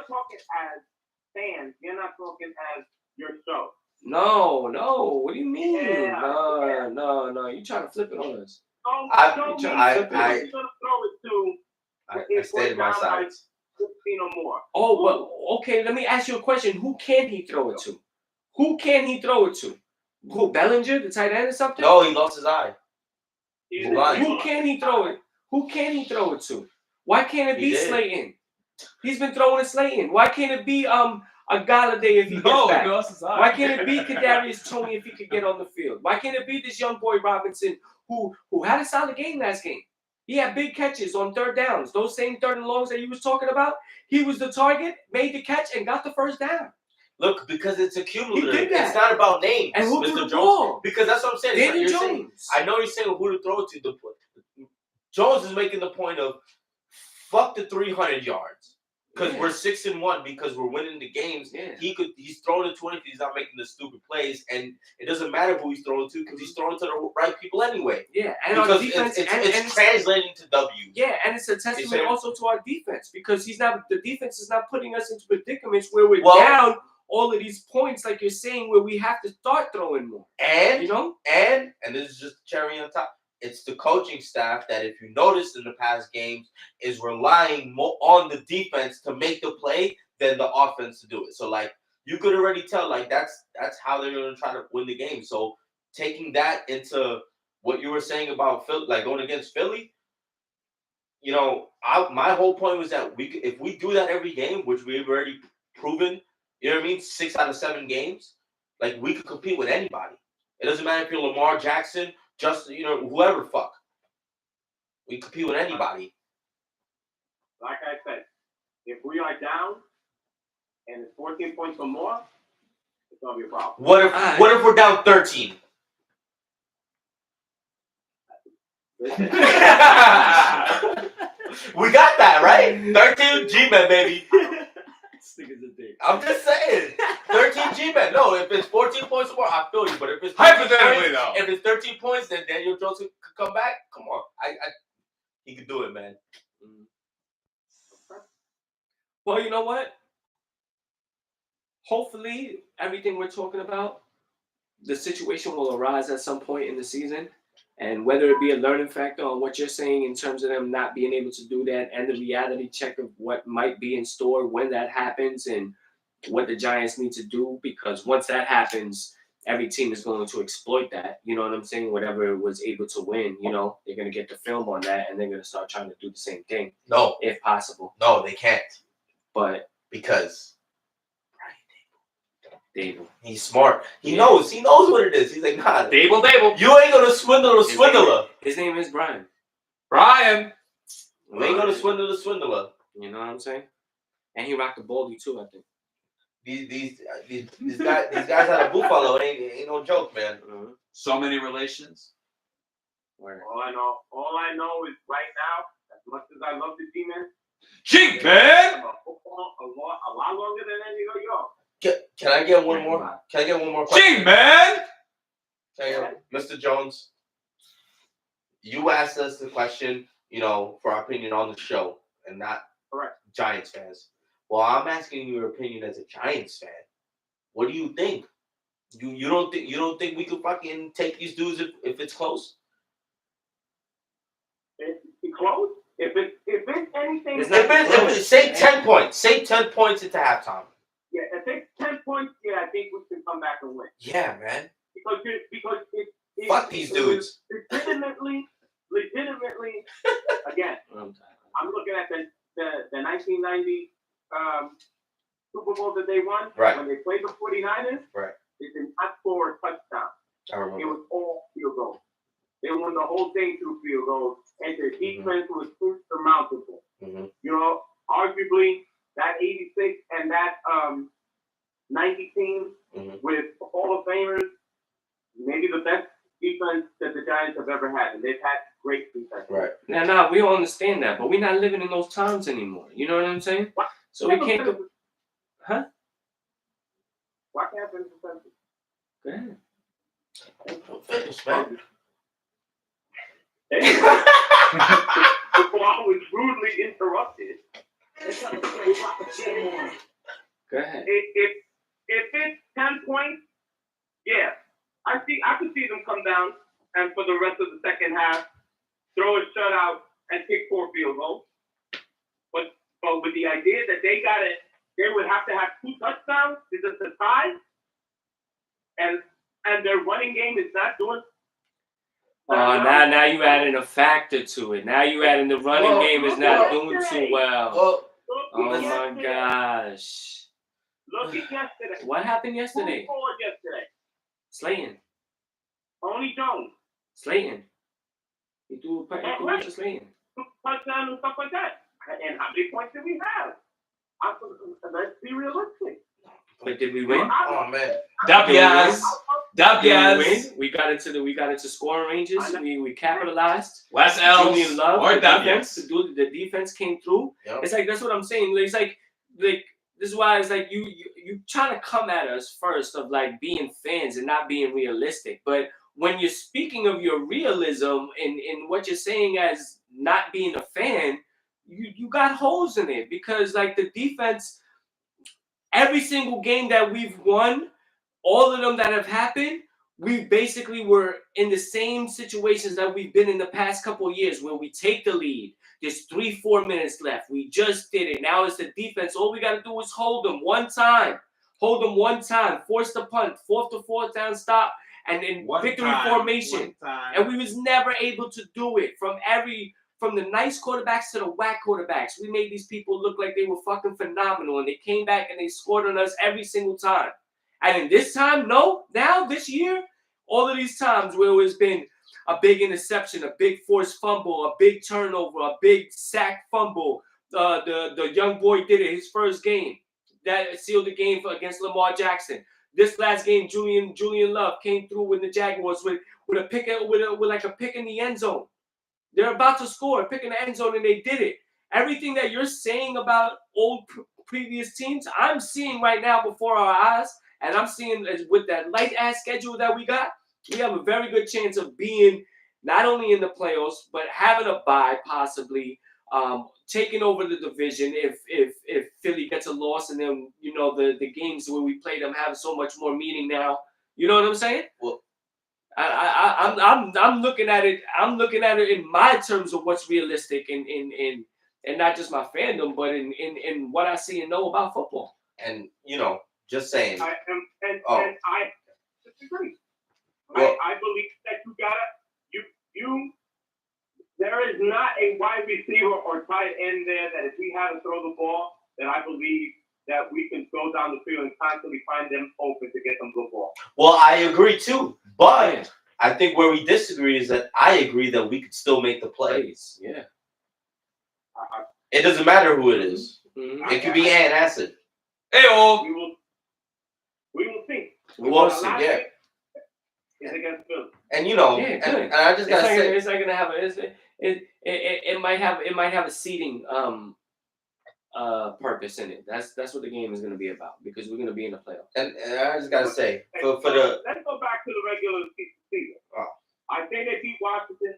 talking as fans. You're not talking as your show. No. What do you mean? Yeah. No. You trying to flip it on us? I stayed my sides. 15 or more. Oh, but okay. Let me ask you a question. Who can he throw it to? Who Bellinger, the tight end, or something? No, he lost his eye. Who can he throw it? Who can he throw it to? Why can't it be Slayton? He's been throwing to Slayton. Why can't it be a Galladay if he gets back? Why can't it be Kadarius Toney if he could get on the field? Why can't it be this young boy Robinson who had a solid game last game? He had big catches on 3rd downs. Those same 3rd and longs that you was talking about. He was the target, made the catch, and got the 1st down. Look, because it's a cumulative. He did that. It's not about names. And who Mr. threw the Jones. ball? Because that's what I'm saying. Daniel Jones. Saying, I know you're saying who to throw it to. Jones is making the point of fuck the 300 yards because we're 6-1 because we're winning the games. Yeah. He's throwing it to if he's not making the stupid plays, and it doesn't matter who he's throwing to because he's throwing to the right people anyway. Yeah, and because our defense, it's translating to W. Yeah, and it's a testament also to our defense because the defense is not putting us into predicaments where we're down all of these points, like you're saying, where we have to start throwing more. And you know, and this is just cherry on top. It's the coaching staff that, if you noticed in the past games, is relying more on the defense to make the play than the offense to do it. So, like, you could already tell, like, that's how they're going to try to win the game. So, taking that into what you were saying about Philly, like going against Philly, you know, my whole point was that if we do that every game, which we've already proven, you know what I mean, 6 out of 7 games, like, we could compete with anybody. It doesn't matter if you're Lamar Jackson, just, you know, whoever fuck. We compete with anybody. Like I said, if we are down and it's 14 points or more, it's gonna be a problem. What if we're down 13? We got that, right? 13 G-Men, baby. This nigga's a dick. I'm just saying. 13 G-Men. No, if it's 14 points or more, I feel you. But if it's hypothetically though, if it's 13 points, then Daniel Jones could come back. Come on, he could do it, man. Well, you know what? Hopefully, everything we're talking about, the situation will arise at some point in the season. And whether it be a learning factor on what you're saying in terms of them not being able to do that and the reality check of what might be in store when that happens and what the Giants need to do, because once that happens, every team is going to exploit that. You know what I'm saying? Whatever was able to win, you know, they're going to get the film on that and they're going to start trying to do the same thing. No. If possible. No, they can't. But. Because. Dable. He's smart. He knows what it is. He's like, nah. Dable. You ain't gonna swindle a swindler. His name is Brian. You ain't gonna swindle the swindler. You know what I'm saying? And he rocked the baldy too, I think. These guys out of Buffalo ain't no joke, man. Mm-hmm. So many relations. Where? All I know is right now, as much as I love the G-Man, G-Man! a lot longer than any of y'all. Can I get one more? Can I get one more question? G-Man! Mr. Jones, you asked us the question, you know, for our opinion on the show, and not Giants fans. Well, I'm asking you your opinion as a Giants fan. What do you think? You don't think we could fucking take these dudes if it's close? If it's close, if it's anything, if it's say 10 points, say 10 points into halftime. Yeah, if it's 10 points, yeah, I think we can come back and win. Yeah, man. Because fuck these dudes. Legitimately, again, I'm looking at the 1990 Super Bowl that they won. Right. When they played the 49ers. Right. They did not score a touchdown. I remember. It was all field goals. They won the whole thing through field goals, and their defense was insurmountable. Mm-hmm. You know, arguably that 86 and that 90 team with Hall of Famers, maybe the best defense that the Giants have ever had, and they've had great defense. Right. Now, we all understand that, but we're not living in those times anymore. You know what I'm saying? What? So we can't go. Huh? Why can't finish the sentence? Go ahead. Finish, man. Before I was rudely interrupted. Go ahead. If it's 10 points, yeah, I could see them come down and for the rest of the second half throw a shutout and kick 4 field goals. But with the idea that they would have to have 2 touchdowns to just a tie, and their running game is not doing. Now you adding a factor to it. Now you adding the running game is not doing too well. Oh my gosh. Look at yesterday. What happened yesterday? Who scored yesterday? Slayton. Tony Jones. Slayton. He threw a to Slayton. Touchdown and stuff like that. And how many points did we have? Let's be realistic. But did we win? Oh man. Win. We got into scoring ranges. We capitalized. Less L's. Julian Love. Or defense. The defense came through. Yep. It's like that's what I'm saying. It's like this is why it's like you trying to come at us first of like being fans and not being realistic. But when you're speaking of your realism in what you're saying as not being a fan, you got holes in it because like the defense. Every single game that we've won, all of them that have happened, we basically were in the same situations that we've been in the past couple of years where we take the lead. There's 3-4 minutes left. We just did it. Now it's the defense. All we got to do is hold them one time. Force the punt. 4th to 4th down stop. And then victory formation. And we was never able to do it from the nice quarterbacks to the whack quarterbacks. We made these people look like they were fucking phenomenal, and they came back and they scored on us every single time. And in this time, this year, all of these times where it's been a big interception, a big forced fumble, a big turnover, a big sack fumble. The young boy did it his first game. That sealed the game against Lamar Jackson. This last game, Julian Love came through with the Jaguars with a pick with like a pick in the end zone. They're about to score, picking the end zone, and they did it. Everything that you're saying about old previous teams, I'm seeing right now before our eyes, and I'm seeing with that light-ass schedule that we got, we have a very good chance of being not only in the playoffs, but having a bye possibly, taking over the division if Philly gets a loss, and then the games where we play them have so much more meaning now. You know what I'm saying? Well, I'm looking at it. I'm looking at it in my terms of what's realistic and not just my fandom, but in what I see and know about football. And just saying. And I disagree. Well, I believe that you there is not a wide receiver or tight end there that if we had to throw the ball, that I believe that we can go down the field and constantly find them open to get them good ball. Well, I agree too, but I think where we disagree is that I agree that we could still make the plays. Yeah. It doesn't matter who it is. Mm-hmm. It could be antacid. Hey-oh. We will see. We will see, yeah. Is against Philly. And and I just gotta say, it's not gonna have it might have a seeding purpose in it. That's what the game is gonna be about, because we're gonna be in the playoffs. And I just gotta say, for the let's go back to the regular season. I think they beat Washington.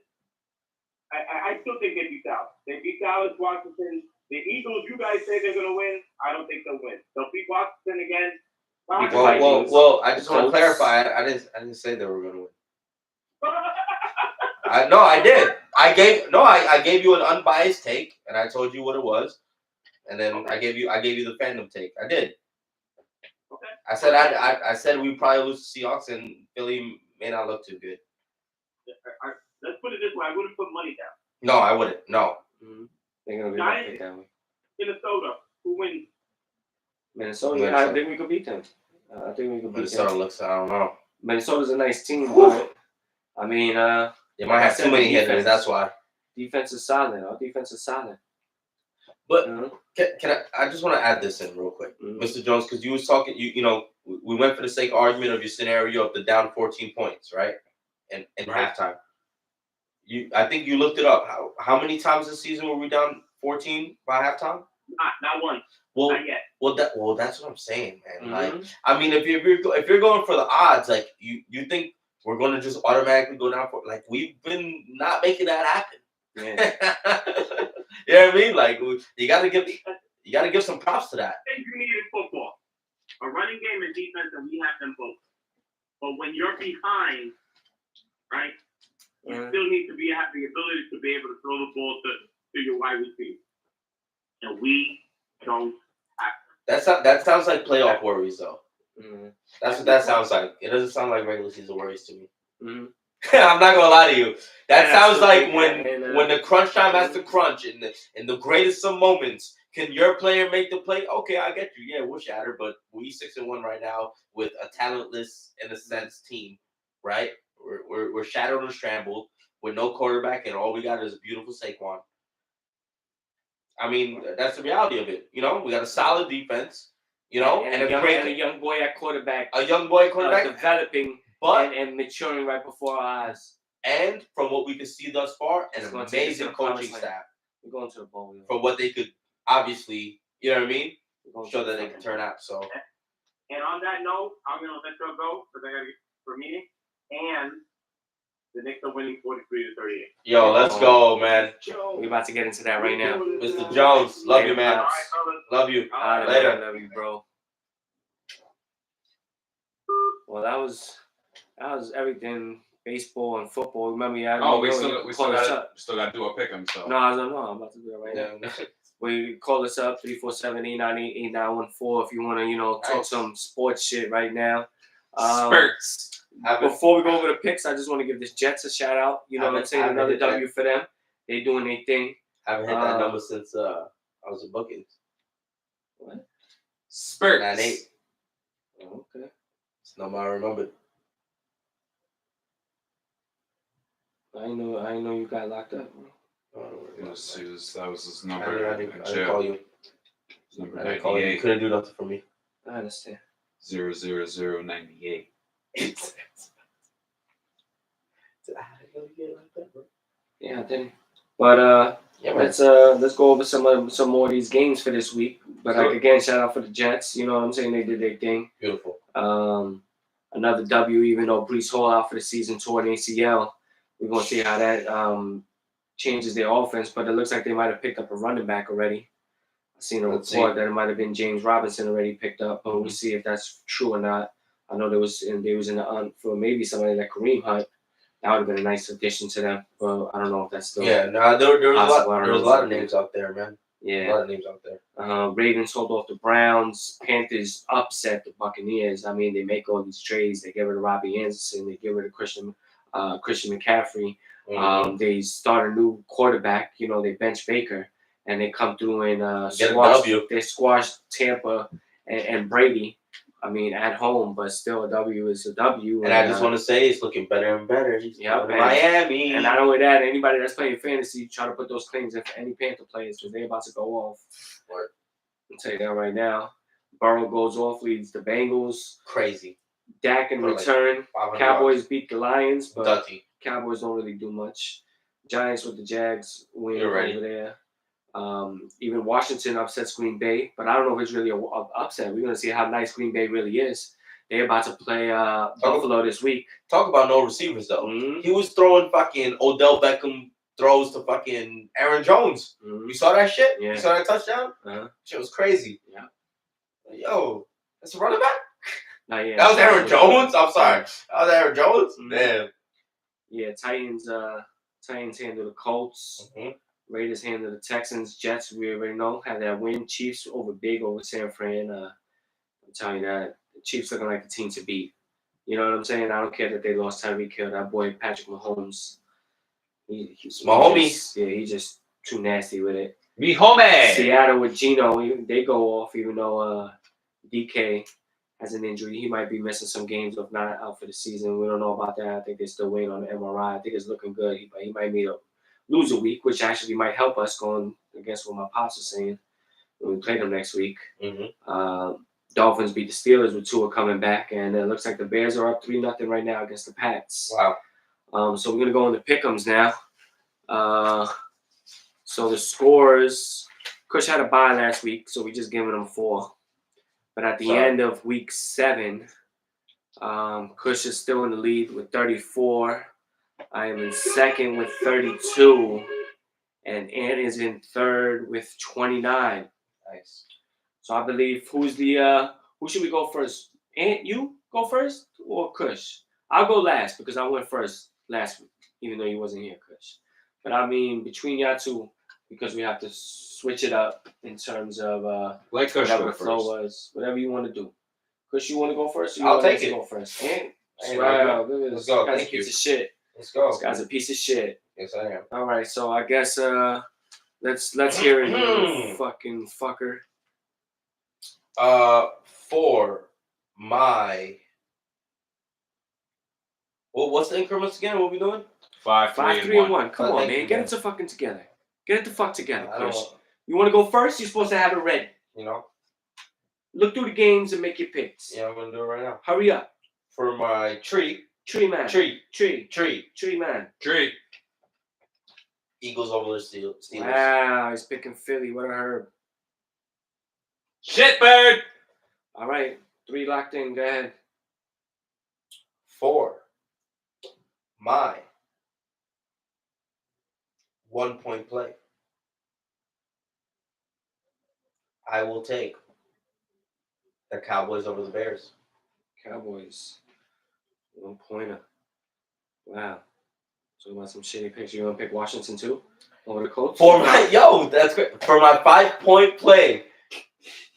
I still think they beat Dallas. They beat Dallas, Washington. The Eagles, you guys say they're gonna win. I don't think they'll win. They'll beat Washington again. Well, I just want to clarify. I didn't say they were going to win. I did. I gave you an unbiased take, and I told you what it was, and then I gave you the fandom take. I did. Okay. I said I said we probably lose to Seahawks, and Philly may not look too good. Let's put it this way: I wouldn't put money down. No, I wouldn't. No. Mm-hmm. They're gonna be that way. Minnesota, who wins? Minnesota. I think we could beat them. I think we could beat Minnesota them. looks. I don't know. Minnesota's a nice team, but I mean, they might have too many hitters. That's why. Defense is solid. Our defense is solid. But can I just want to add this in real quick, Mr. Jones, because you was talking. We went for the sake of argument of your scenario of the down 14 points, right? And halftime. I think you looked it up. How many times this season were we down 14 by halftime? Not one. Well, not yet. Well, that's what I'm saying, man. Like, I mean, if you're going for the odds, like you think we're going to just automatically go down for, like, we've been not making that happen. Yeah. You know what I mean? Like, you got to give some props to that. Things you need in football: a running game and defense, and we have them both. But when you're behind, right? You still need to have the ability to be able to throw the ball to your wide receiver. And we don't have that sounds like playoff worries, though. Mm-hmm. That's what that sounds like. It doesn't sound like regular season worries to me. Mm-hmm. I'm not gonna lie to you. That sounds like when the crunch time has to crunch in the greatest of moments. Can your player make the play? Okay, I get you. Yeah, we're shattered, but we 6-1 right now with a talentless, in a sense, team, right? We're shattered and scrambled with no quarterback, and all we got is a beautiful Saquon. I mean, that's the reality of it. We got a solid defense. And a young boy at quarterback. A young boy quarterback developing, and maturing right before our eyes. And from what we can see thus far, an amazing coaching staff. We're going to the bowl. For what they could obviously, you know what I mean, show that they can turn out. So. And on that note, I'm gonna let you go because I gotta get for a meeting. And the Knicks are winning 43-38. Yo, let's go, man. We're about to get into that right now. Mr. Jones, love you, man. All right, love you. Later. I love you, bro. Well, that was everything, baseball and football. Remember, we still got to do a pick 'em. So no, I'm about to do it right now. We call us up 347-898-8914 if you want to talk some sports shit right now. Spurts. Before we go over the picks, I just want to give this Jets a shout out. You know what I'm saying? Another W for them. They doing their thing. Haven't hit that number since I was in bookings. What? Spurts. 9-8. Oh, okay. It's the number I remembered. I know you got locked up. That was his number. I didn't call you. Number I didn't call you. You couldn't do nothing for me. I understand. 00098. Did I really get it like that, bro? Yeah, I didn't. But yeah, man. let's go over some more of these games for this week. But Sure. like again, shout out for the Jets. You know what I'm saying? They did their thing. Beautiful. Another W, even though Brees Hall out for the season, toward ACL. We're gonna see how that changes their offense. But it looks like they might have picked up a running back already. I've seen a report that it might have been James Robinson already picked up, but we'll see if that's true or not. I know they was in the hunt for maybe somebody like Kareem Hunt. That would have been a nice addition to them. But I don't know if that's still there was a lot of names out there, man. Yeah, a lot of names out there. Ravens hold off the Browns. Panthers upset the Buccaneers. I mean, they make all these trades. They get rid of Robbie Anderson. They get rid of Christian McCaffrey. Mm-hmm. They start a new quarterback. You know, they bench Baker, and they come through and squash Tampa and Brady. I mean, at home, but still a W is a W. And I just want to say it's looking better and better. Yeah, Miami. And not only that, anybody that's playing fantasy, try to put those claims in for any Panther players because they're about to go off. I'll tell you that right now. Burrow goes off, leads the Bengals. Crazy. Dak in return. Cowboys beat the Lions, but Cowboys don't really do much. Giants with the Jags win over there. Even Washington upsets Green Bay, but I don't know if it's really an upset. We're going to see how nice Green Bay really is. They're about to play Buffalo this week. Talk about no receivers, though. Mm-hmm. He was throwing fucking Odell Beckham throws to fucking Aaron Jones. Mm-hmm. You saw that shit? Yeah. You saw that touchdown? Uh-huh. Shit was crazy. Yeah. Yo, that's a running back? Yeah. That was Aaron Jones? I'm sorry. That was Aaron Jones? Mm-hmm. Damn. Yeah, Titans handle the Colts. Mm-hmm. Raiders handle the Texans. Jets, we already know, had that win. Chiefs over San Fran. I'm telling you that. The Chiefs looking like the team to beat. You know what I'm saying? I don't care that they lost Tyreek Hill. That boy, Patrick Mahomes. He's my homie. He's just too nasty with it. Me homie. Seattle with Geno, they go off even though DK has an injury. He might be missing some games, if not out for the season. We don't know about that. I think they're still waiting on the MRI. I think it's looking good. He might lose a week, which actually might help us going against what my pops is saying when we play them next week. Mm-hmm. Dolphins beat the Steelers with Tua coming back, and it looks like the Bears are up 3-0 right now against the Pats. Wow. So we're going to go into pick'ems now. So the scores, Kush had a bye last week, so we just giving him 4. But at the end of week 7, Kush is still in the lead with 34. I am in second with 32. And Ant is in third with 29. Nice. So I believe who should we go first? Ant, you go first or Kush? I'll go last because I went first last week, even though you wasn't here, Kush. But I mean, between y'all two, because we have to switch it up in terms of whatever the flow was, whatever you want to do. Kush, you want to go first? Or I'll take it. Go first. Ant? Wow, let's go. This guy's a piece of shit. Let's go. This guy's a piece of shit. Yes, I am. All right, so I guess let's hear it, you fucking fucker. For my what's the increments again? What are we doing? 5, 3, and 1. Come on, man. Get it the fucking together. Get it the fuck together, Kush. You want to go first? You're supposed to have it ready. You know? Look through the games and make your picks. Yeah, I'm going to do it right now. Hurry up. For my tree man. Eagles over the Steelers. Wow, he's picking Philly. What a herb. Shitbird. All right. 3 locked in. Go ahead. 4. My 1-point play. I will take the Cowboys over the Bears. Cowboys. 1-pointer. Wow. So about some shitty picks. You want to pick Washington too? Over the Colts? That's great. For my 5-point play,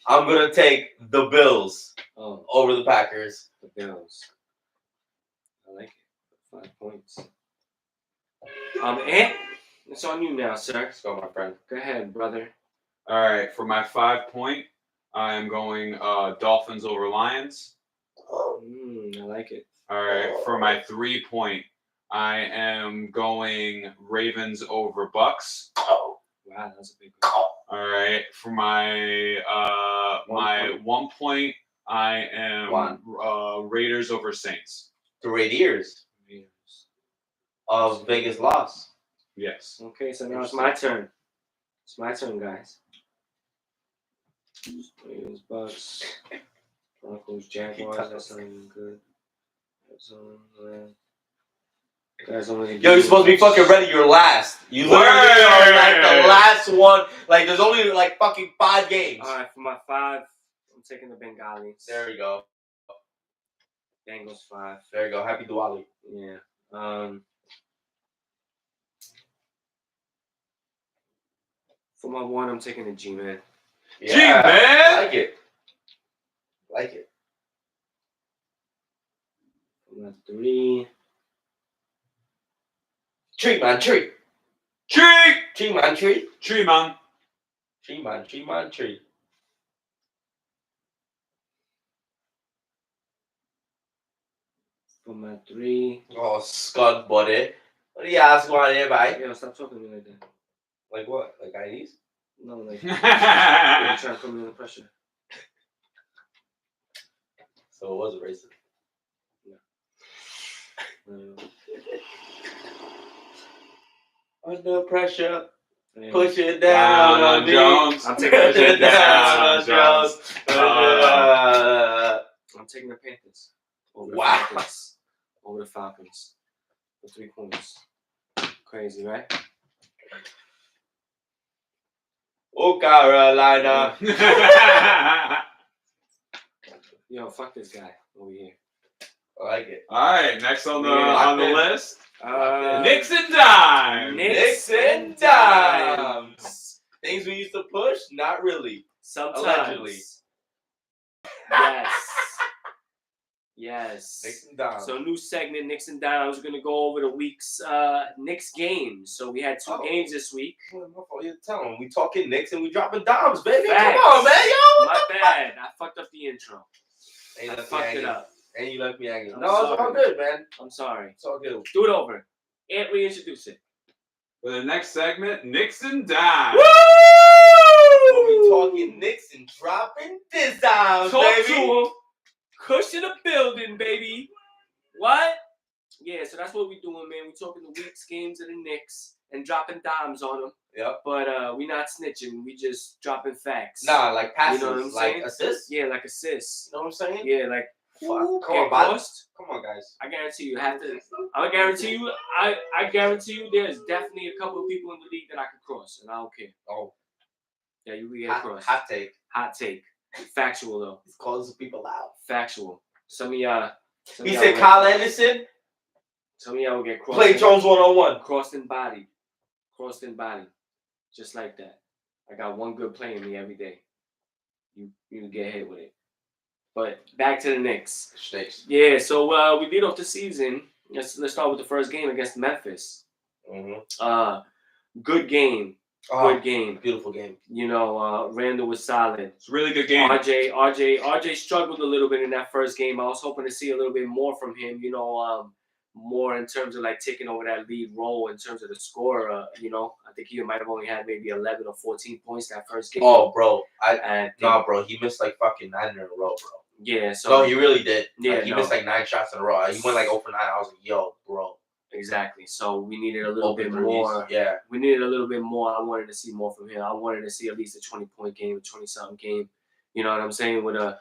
I'm gonna take the Bills over the Packers. The Bills. I like it. 5 points. Ant, it's on you now, sir. Let's go, my friend. Go ahead, brother. All right. For my 5-point, I am going Dolphins over Lions. I like it. All right. For my 3-point, I am going Ravens over Bucks. Wow, that was a big one. All right. For my 1 point, I am Raiders over Saints. The Raiders. Vegas lost. Yes. Okay, so now it's my turn. It's my turn, guys. Ravens, Bucks, Broncos, Jaguars. That's not even good. Yo, you're supposed to be fucking ready. You're last. You literally are like the last one. Like, there's only like fucking 5 games. All right, for my 5, I'm taking the Bengalis. There we go. Bengals 5. There you go. Happy Diwali. Yeah. For my 1, I'm taking the G-Man. Yeah, G-Man! Like it. Like it. For my 3. Tree man, tree. Tree! Tree man, tree. Tree, man. Tree man, tree man, tree. For my 3. Oh, Scud, buddy. What do you ask about there, bye? Yo, stop talking to me like that. Like what? Like Chinese? No, like, you're trying to put me under pressure. So it was a racist. Under pressure. Yeah. Push it down on me. Jones. I'm taking Push it down on Jones. I'm taking the Panthers. Over the Falcons. For 3 points. Crazy, right? Oh, Carolina. Yo, fuck this guy over here. I like it. All right, next on the list, Knicks and Dimes. Nicks and dimes. Things we used to push? Not really. Sometimes. Allegedly. Yes. Nicks and dimes. So new segment, Knicks and Dimes. We're gonna go over the week's Knicks games. So we had 2 games this week. You tell them we talking Knicks and we dropping dimes, baby. Facts. Come on, man, yo. My bad. I fucked up the intro. I fucked it up. And you left me hanging. I'm No, it's all sorry. good, man. I'm sorry. It's all good. Do it over. And reintroduce it. For the next segment, Knicks and Dimes. We'll be talking Knicks and dropping this dimes, Talk baby. to him. Cushion the building, baby. What? Yeah, so that's what we doing, man. We talking the week's games of the Knicks and dropping dimes on them. Yep. But we not snitching. We just dropping facts. Nah, like passes, You know what I'm like saying? assists. Yeah, like assists. You know what I'm saying? Yeah, like Fuck. Come get on, bud. crossed. Come on, guys. I guarantee you have to. I guarantee you there's definitely a couple of people in the league that I could cross, and I don't care. Oh. Yeah, you can get crossed. Hot take. Hot take. Factual though. He's calling some people out. Factual. Some of y'all. He said Kyle Anderson. Some of y'all will get crossed. Play Jones 1-on-1. Crossed in body. Crossed in body. Just like that. I got one good play in me every day. You get hit with it. But back to the Knicks. Stakes. Yeah, so we lead off the season. Let's start with the first game against Memphis. Mm-hmm. Good game. Good game. Beautiful game. You know, Randall was solid. It's a really good game. RJ struggled a little bit in that first game. I was hoping to see a little bit more from him, you know, more in terms of like taking over that lead role in terms of the score. You know, I think he might have only had maybe 11 or 14 points that first game. Oh, bro. Bro. He missed like fucking 9 in a row, bro. Yeah, so. No, he really did. Yeah, like, he missed like 9 shots in a row. He went like 0 for 9. I was like, yo, bro. Exactly. So we needed a little bit threes. more. Yeah. We needed a little bit more. I wanted to see more from him. I wanted to see at least a 20-point game, a 20-something game. You know what I'm saying? With a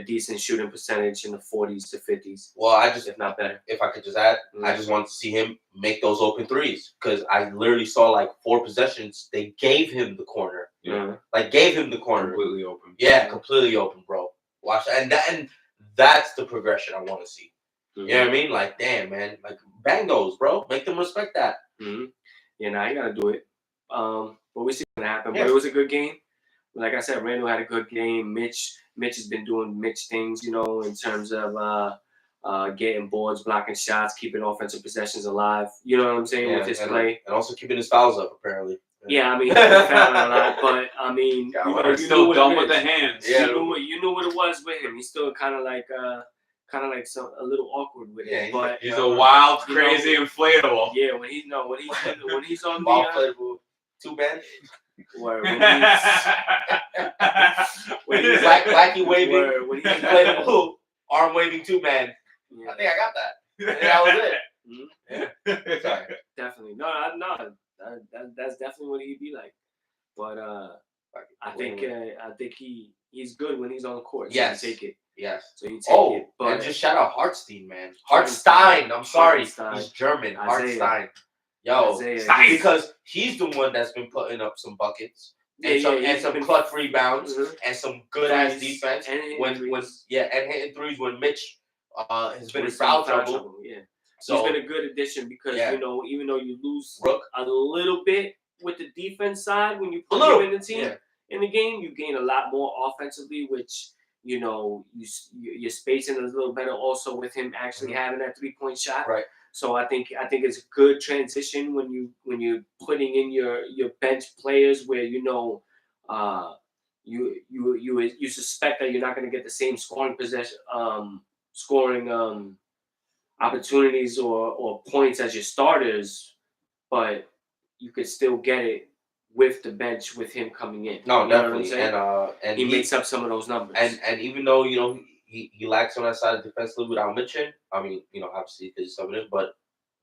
decent shooting percentage in the 40s to 50s. Well, if not better. If I could just add, I just wanted to see him make those open threes because I literally saw like 4 possessions. They gave him the corner. Yeah. Like gave him the corner. Completely open. Yeah, completely open, bro. Watch that. And that's the progression I want to see. Mm-hmm. You know what I mean? Like, damn, man. Like, bang those, bro. Make them respect that. Mm-hmm. Yeah, now you got to do it. But we see what's going to happen. Yeah. But it was a good game. Like I said, Randall had a good game. Mitch has been doing Mitch things, you know, in terms of getting boards, blocking shots, keeping offensive possessions alive. You know what I'm saying? With his play. And also keeping his fouls up, apparently. Yeah, I mean, he's fouling a lot, but I mean, you still dumb with the hands. Yeah, you knew what it was with him. He's still kind of like a little awkward with it. But he's a wild, crazy, inflatable. Yeah, when he's on wild, the inflatable 2-band. Where when he's wacky waving, when he's inflatable, arm waving 2-band. Yeah. I think I got that. Yeah, that was it. Mm-hmm. Yeah. Sorry. Definitely. No. think he's good when he's on the court. So Yes. you take it. Yes. So you take it. But and just shout out Hartstein, man. Hartstein. I'm sorry. He's German. Hartstein. Yo, because he's the one that's been putting up some buckets and some clutch rebounds and some good ass defense and hitting threes when Mitch has been in foul trouble. Yeah. So he's been a good addition because even though you lose a little bit with the defense side when you put him in the team in the game, you gain a lot more offensively, which you're spacing a little better also with him actually having that 3-point shot. Right. So I think it's a good transition when you're putting in your bench players where you suspect that you're not going to get the same scoring opportunities or points as your starters, but you could still get it with the bench with him coming in. No, definitely, and he makes up some of those numbers. And even though he lacks on that side defensively without Mitchell, I mean obviously there's some of it, but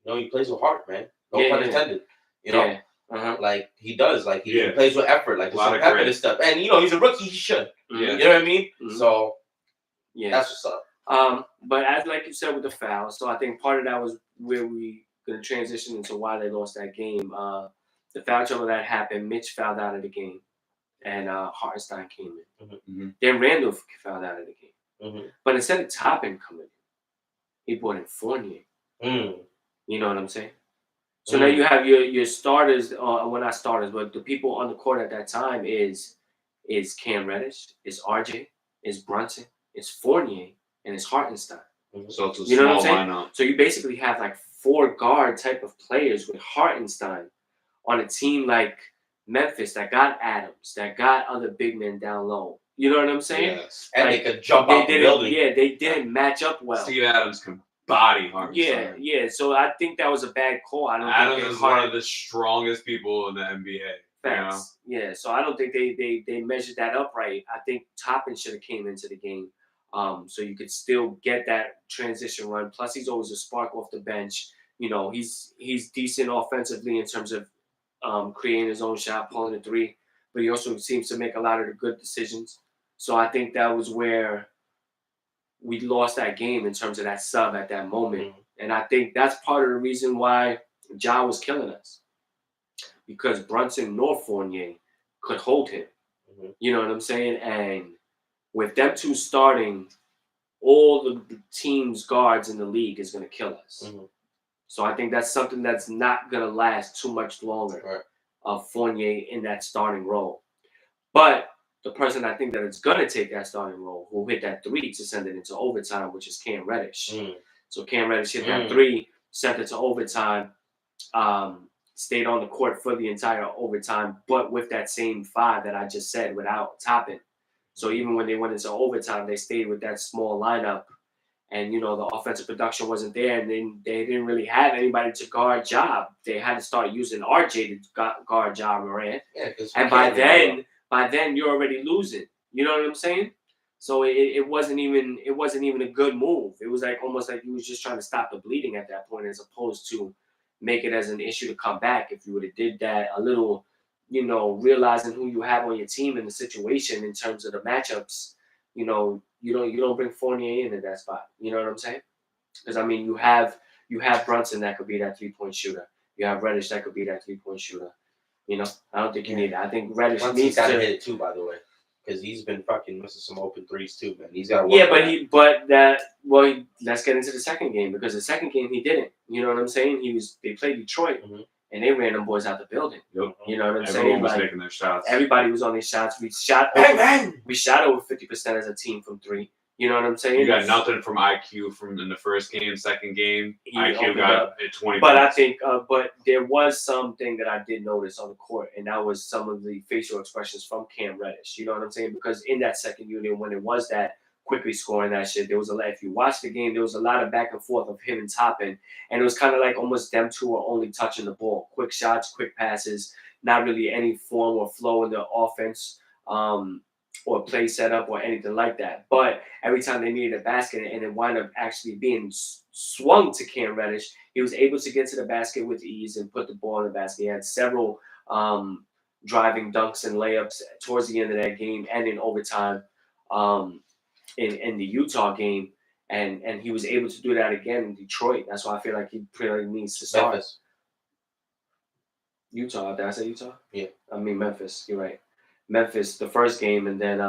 he plays with heart, man. No pun intended. Like he does, like he plays with effort, like there's some pep and stuff. And he's a rookie, he should. Yeah. You know what I mean? Mm-hmm. So that's what's up. But as like you said with the foul, so I think part of that was where we gonna transition into why they lost that game. The foul trouble that happened, Mitch fouled out of the game, and Hartenstein came in. Mm-hmm. Then Randall fouled out of the game. Mm-hmm. But instead of Toppin coming in, he brought in Fournier. You know what I'm saying? So now you have your starters, well not starters, but the people on the court at that time is Cam Reddish, is RJ, is Brunson, is Fournier, and is Hartenstein. So it's a small lineup. So you basically have like 4 guard type of players with Hartenstein on a team like Memphis that got Adams, that got other big men down low. You know what I'm saying? Yes. And they could jump out the building. Yeah, they didn't match up well. Steve Adams can body Hartenstein. Yeah. So I think that was a bad call. Adams is one of the strongest people in the NBA. Facts. Yeah. So I don't think they measured that up right. I think Toppin should have came into the game. So you could still get that transition run. Plus, he's always a spark off the bench. He's decent offensively in terms of creating his own shot, pulling a 3, but he also seems to make a lot of the good decisions. So I think that was where we lost that game in terms of that sub at that moment. And I think that's part of the reason why Ja was killing us, because Brunson nor Fournier could hold him. You know what I'm saying? And with them two starting, all the team's guards in the league is going to kill us. So I think that's something that's not going to last too much longer of Fournier in that starting role. But the person I think that is going to take that starting role, who hit that 3 to send it into overtime, which is Cam Reddish. So Cam Reddish hit that 3, sent it to overtime, stayed on the court for the entire overtime, but with that same 5 that I just said without Toppin. So even when they went into overtime, they stayed with that small lineup. And, the offensive production wasn't there. And then they didn't really have anybody to guard Ja. They had to start using RJ to guard Ja Morant. Yeah, and by then you're already losing. You know what I'm saying? So it wasn't even a good move. It was like almost like you was just trying to stop the bleeding at that point, as opposed to make it as an issue to come back. If you would have did that a little, realizing who you have on your team in the situation in terms of the matchups, you don't bring Fournier into that spot. You know what I'm saying? Because I mean, you have Brunson that could be that 3-point shooter. You have Reddish that could be that 3-point shooter. I don't think you need it. I think Reddish needs to hit it too, by the way, because he's been fucking missing some open 3s too, man. He's got to work. Let's get into the second game, because the second game he didn't. You know what I'm saying? They played Detroit. And they ran them boys out the building. Yep. You know what I'm saying? Everyone was taking their shots. Everybody was on their shots. We shot over 50% as a team from 3. You know what I'm saying? You got nothing from IQ from in the first game, second game. IQ got at 20. But I think, but there was something that I did notice on the court, and that was some of the facial expressions from Cam Reddish. You know what I'm saying? Because in that second unit, when it was that quickly scoring that shit, there was if you watch the game, there was a lot of back and forth of him and Toppin, and it was kind of like almost them two are only touching the ball. Quick shots, quick passes, not really any form or flow in the offense, or play setup or anything like that. But every time they needed a basket and it wound up actually being swung to Cam Reddish, he was able to get to the basket with ease and put the ball in the basket. He had several driving dunks and layups towards the end of that game and in overtime in the Utah game. And he was able to do that again in Detroit. That's why I feel like he pretty needs to start. Memphis. Utah. Did I say Utah? Yeah. I mean Memphis. You're right. Memphis, the first game, and then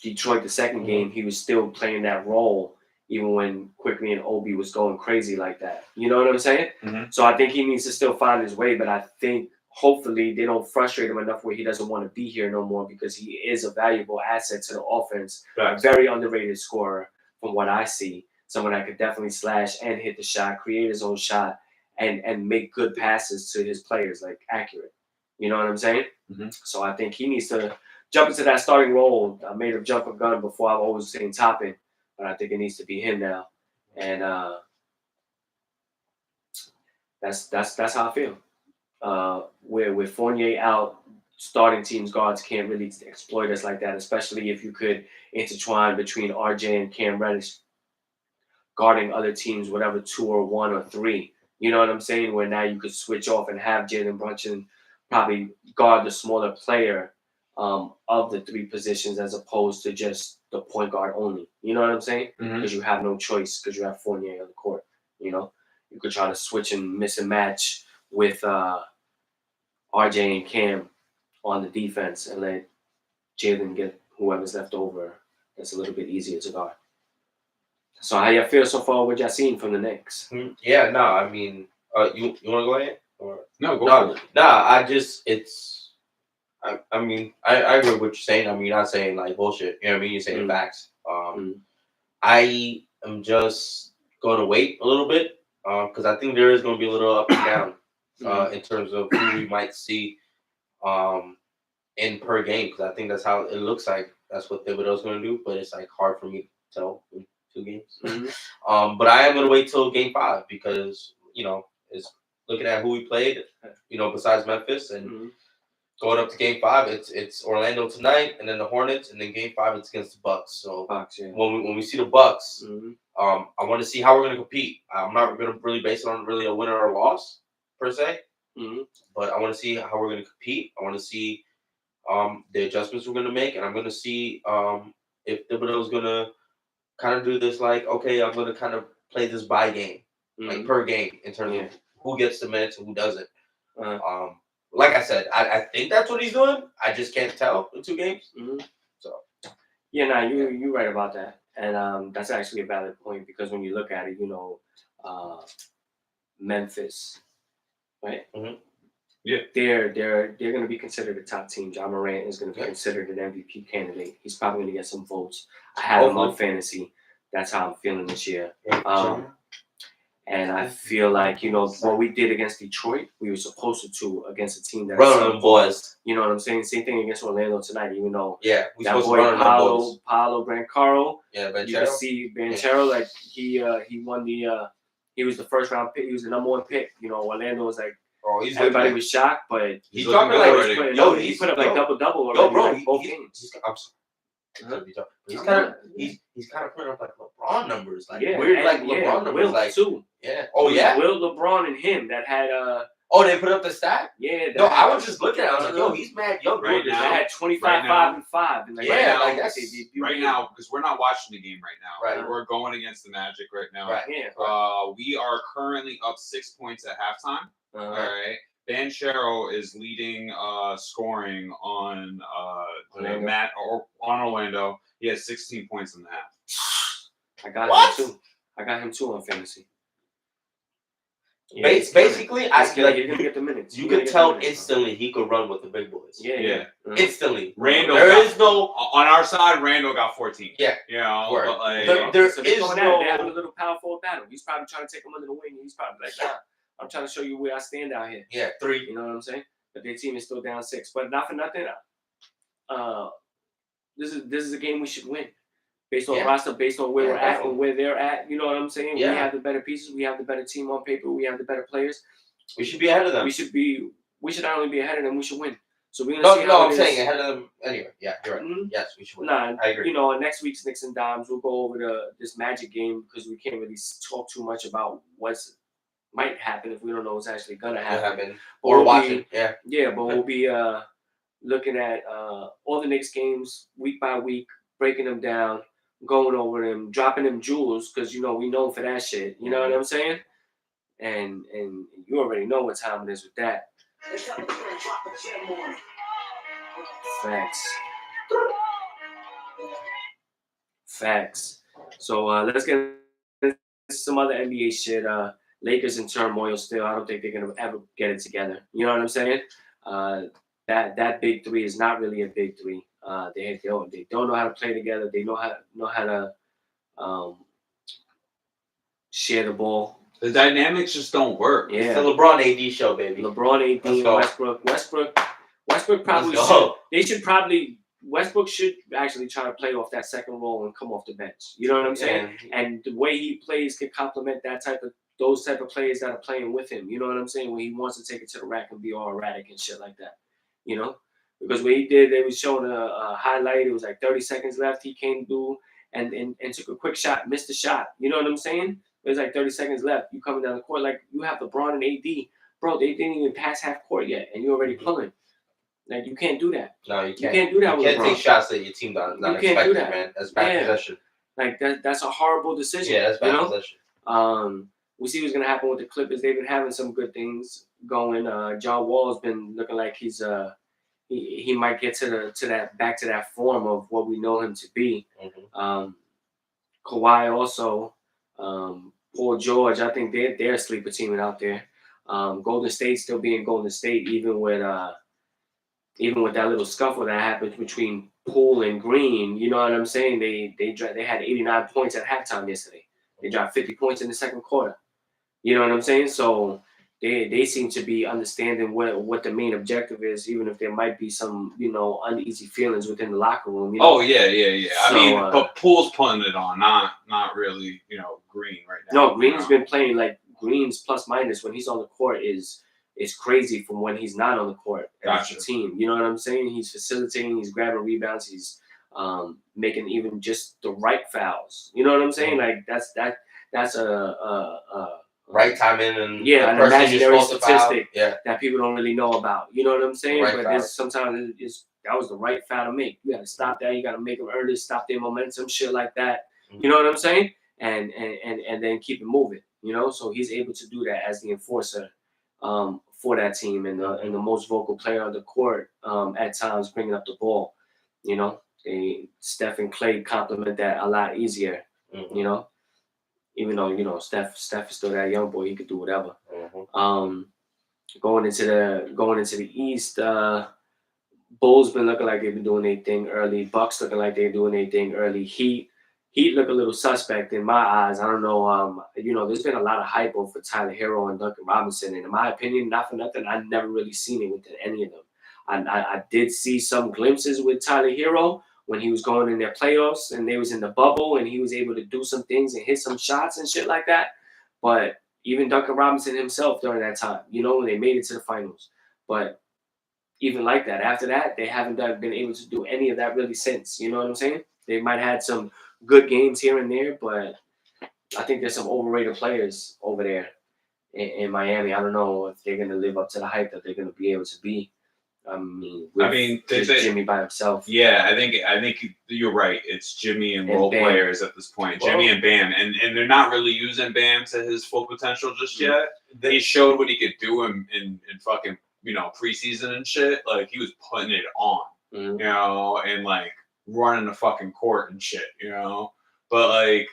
Detroit, the second game. He was still playing that role even when Quickly and Obi was going crazy like that. You know what I'm saying? Mm-hmm. So I think he needs to still find his way, but I think hopefully they don't frustrate him enough where he doesn't want to be here no more because he is a valuable asset to the offense. Right. A very underrated scorer from what I see. Someone that could definitely slash and hit the shot, create his own shot, and make good passes to his players, like accurate. You know what I'm saying? Mm-hmm. So I think he needs to jump into that starting role. I made him jump a gun before. I've always saying Toppin, but I think it needs to be him now. And that's how I feel. With Fournier out, starting teams guards can't really exploit us like that, especially if you could intertwine between RJ and Cam Reddish guarding other teams, whatever 2 or 1 or 3. You know what I'm saying? Where now you could switch off and have Jalen Brunson probably guard the smaller player of the 3 positions as opposed to just the point guard only. You know what I'm saying? Because you have no choice because you have Fournier on the court. You know, you could try to switch and miss and match with RJ and Cam on the defense and let Jalen get whoever's left over. That's a little bit easier to guard. So how y'all feel so far? What y'all seen from the Knicks? Yeah, no, I mean, you want to go ahead? Or? No, go for it. I mean, I agree with what you're saying. I mean, you're not saying like bullshit. You know what I mean? You're saying facts. I am just going to wait a little bit because I think there is going to be a little up and down in terms of who we might see in per game because I think that's how it looks like. That's what Thibodeau's going to do, but it's like hard for me to tell in 2 games. But I am going to wait till game 5 because it's looking at who we played. Besides Memphis and. Going up to game 5, it's Orlando tonight, and then the Hornets, and then game 5 it's against the Bucks. So when we see the Bucks, I want to see how we're going to compete. I'm not going to really base it on really a winner or a loss per se, but I want to see how we're going to compete. I want to see the adjustments we're going to make, and I'm going to see if Thibodeau's going to kind of do this like, okay, I'm going to kind of play this by game, like per game in terms of who gets the minutes and who doesn't. Like I said, I think that's what he's doing. I just can't tell in 2 games. So, you're right about that, and that's actually a valid point because when you look at it, Memphis, right? Yeah, they're going to be considered a top team. Ja Morant is going to be considered an MVP candidate. He's probably going to get some votes. I have him on fantasy. That's how I'm feeling this year. And I feel like, what we did against Detroit, we were supposed to do against a team that's run them boys. You know what I'm saying? Same thing against Orlando tonight, even though we that supposed boy to run them boys. Paolo Brancaro, Banchero. You can see Banchero, like he won he was the first round pick. He was the number 1 pick. Orlando was like, everybody was shocked, but he's talking like, he put up like double-double already. Yo, bro, like both games. He's kind of putting up like LeBron numbers, like weird, like LeBron numbers, Will like too. Yeah. Oh yeah. Will, LeBron, and him that had Oh, they put up the stat? Yeah. No, I was just looking at it. I was like, yo, he's mad young. Right now, they had 25, 5, and 5. And right now, because we're not watching the game right now. Right. We're going against the Magic right now. Right. Yeah. We are currently up 6 points at halftime. All right. Banchero is leading scoring on Orlando. He has 16 points in the half. I got him too on fantasy. Yeah, basically, you're gonna get the minutes. You could tell instantly he could run with the big boys. Yeah. Instantly. Randall. Is no on our side. Randall got 14. Yeah. But like, there is no. They have a little power forward battle. He's probably trying to take him under the wing. He's probably like, nah, I'm trying to show you where I stand out here. Yeah, 3. You know what I'm saying? But their team is still down 6. But not for nothing. This is a game we should win. Based on roster, based on where we're at or where they're at. You know what I'm saying? Yeah. We have the better pieces. We have the better team on paper. We have the better players. We should be ahead of them. We should not only be ahead of them, we should win. So we're going to see how I'm saying ahead of them anyway. Yeah, you're right. Yes, we should win. I agree. Next week's Knicks and Dimes, we'll go over this Magic game because we can't really talk too much about what's might happen if we don't know what's actually gonna happen. Or watching, yeah. Yeah, but we'll be looking at all the Knicks games week by week, breaking them down, going over them, dropping them jewels, because we know for that shit. You know what I'm saying? And you already know what time it is with that. Facts. So let's get into some other NBA shit. Lakers in turmoil still. I don't think they're gonna ever get it together. You know what I'm saying? That big three is not really a big three. They don't know how to play together. They know how to share the ball. The dynamics just don't work. Yeah. It's the LeBron AD show, baby. LeBron AD, Westbrook probably should. Westbrook should actually try to play off that second role and come off the bench. You know what I'm saying? Yeah. And the way he plays can complement those type of players that are playing with him. You know what I'm saying? When he wants to take it to the rack and be all erratic and shit like that. Because what he did, they was showing a highlight. It was like 30 seconds left. He came through and took a quick shot, missed the shot. You know what I'm saying? It was like 30 seconds left. You coming down the court like you have LeBron and AD. Bro, they didn't even pass half court yet, and you're already pulling. Like, you can't do that. No, you can't. You can't do that. You can't take shots that your team does not expect, man. That's bad possession. Like that's a horrible decision. Yeah, that's bad possession. We see what's gonna happen with the Clippers. They've been having some good things going. John Wall's been looking like he's he might get to that form of what we know him to be. Mm-hmm. Kawhi also, Paul George. I think they're a sleeper teaming out there. Golden State still being Golden State, even with that little scuffle that happened between Poole and Green. You know what I'm saying? They had 89 points at halftime yesterday. They dropped 50 points in the second quarter. You know what I'm saying? So they seem to be understanding what the main objective is, even if there might be some uneasy feelings within the locker room. Oh yeah. So, but Poole's putting it on, not really Green right now. No, Green's been playing like Green's plus minus when he's on the court is crazy from when he's not on the court as a team. You know what I'm saying? He's facilitating, he's grabbing rebounds, he's making even just the right fouls. You know what I'm saying? Like that's a right timing and an imaginary statistic that people don't really know about. You know what I'm saying? Right, but sometimes that was the right foul to make. You got to stop that. You got to make them earn it, stop their momentum, shit like that. Mm-hmm. You know what I'm saying? And then keep it moving. So he's able to do that as the enforcer for that team and the most vocal player on the court at times bringing up the ball. Steph and Clay complement that a lot easier. Mm-hmm. Even though Steph is still that young boy, he could do whatever. Mm-hmm. Going into the East, Bulls been looking like they've been doing their thing early. Bucks looking like they're doing their thing early. Heat look a little suspect in my eyes. I don't know. There's been a lot of hype over Tyler Hero and Duncan Robinson, and in my opinion, not for nothing, I've never really seen it with any of them. I did see some glimpses with Tyler Hero when he was going in their playoffs and they was in the bubble and he was able to do some things and hit some shots and shit like that. But even Duncan Robinson himself during that time, when they made it to the finals. But even like that, after that, they haven't been able to do any of that really since. You know what I'm saying? They might have had some good games here and there, but I think there's some overrated players over there in Miami. I don't know if they're going to live up to the hype that they're going to be able to be. Jimmy by himself. Yeah, I think you're right. It's Jimmy and role players at this point. Jimmy and Bam, and they're not really using Bam to his full potential just yet. He showed what he could do in fucking preseason and shit. Like he was putting it on, and like running the fucking court and shit, But like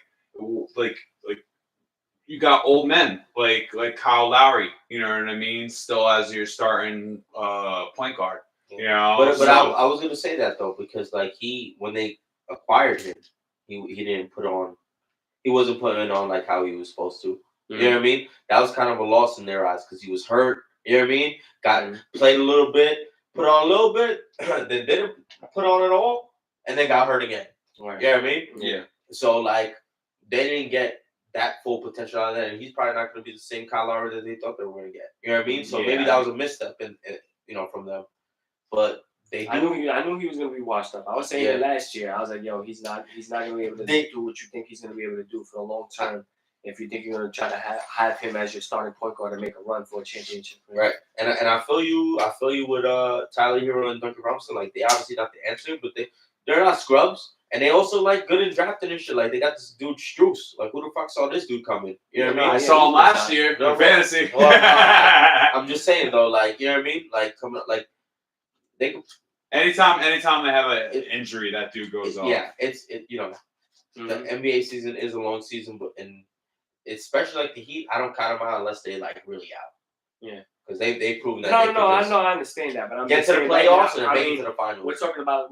you got old men like Kyle Lowry, you know what I mean? Still as your starting point guard. But I was gonna say that though, because like when they acquired him, he didn't he wasn't putting it on like how he was supposed to. Mm-hmm. You know what I mean? That was kind of a loss in their eyes because he was hurt. You know what I mean? Played a little bit, put on a little bit, then didn't put on it all, and then got hurt again. Right. You know what I mean? Yeah. So like they didn't get that full potential out of that, and he's probably not going to be the same Kyle Lowry that they thought they were going to get. You know what I mean? So maybe that was a misstep, from them. But I knew he was going to be washed up. I was saying it last year. I was like, yo, he's not going to be able to do what you think he's going to be able to do for the long term if you think you're going to try to have him as your starting point guard and make a run for a championship. Right. And I feel you with Tyler Hero and Duncan Robinson. Like, they obviously not the answer, but they're not scrubs. And they also, like, good in drafting and shit. Like, they got this dude Strus. Like, who the fuck saw this dude coming? You know what I mean? I saw him last year in fantasy. Well, I'm just saying, though, like, you know what I mean? Like, coming up, like, they could. Anytime they have an injury, that dude goes off. Yeah, the NBA season is a long season, but especially like the Heat, I don't count them out unless they like really out. Yeah, because they've proven that. I understand that, but I'm get just to the playoffs and make it to the finals. We're talking about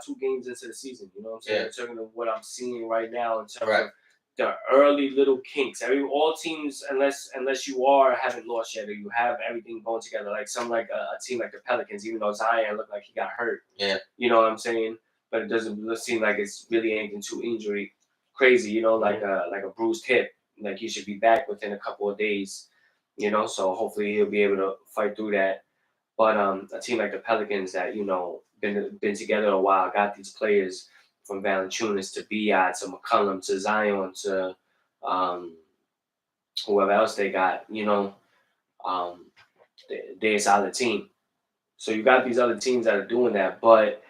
2 games into the season. You know what I'm saying? We're talking about what I'm seeing right now in terms of the early little kinks. All teams, unless you haven't lost yet, or you have everything going together, like a team like the Pelicans, even though Zion looked like he got hurt. Yeah, you know what I'm saying? But it doesn't seem like it's really anything too injury crazy. You know, like a bruised hip. Like he should be back within a couple of days. You know, so hopefully he'll be able to fight through that. But a team like the Pelicans that been together a while, got these players from Valanciunas to B.I. to McCollum to Zion to whoever else they got. They're a solid team. So you got these other teams that are doing that, but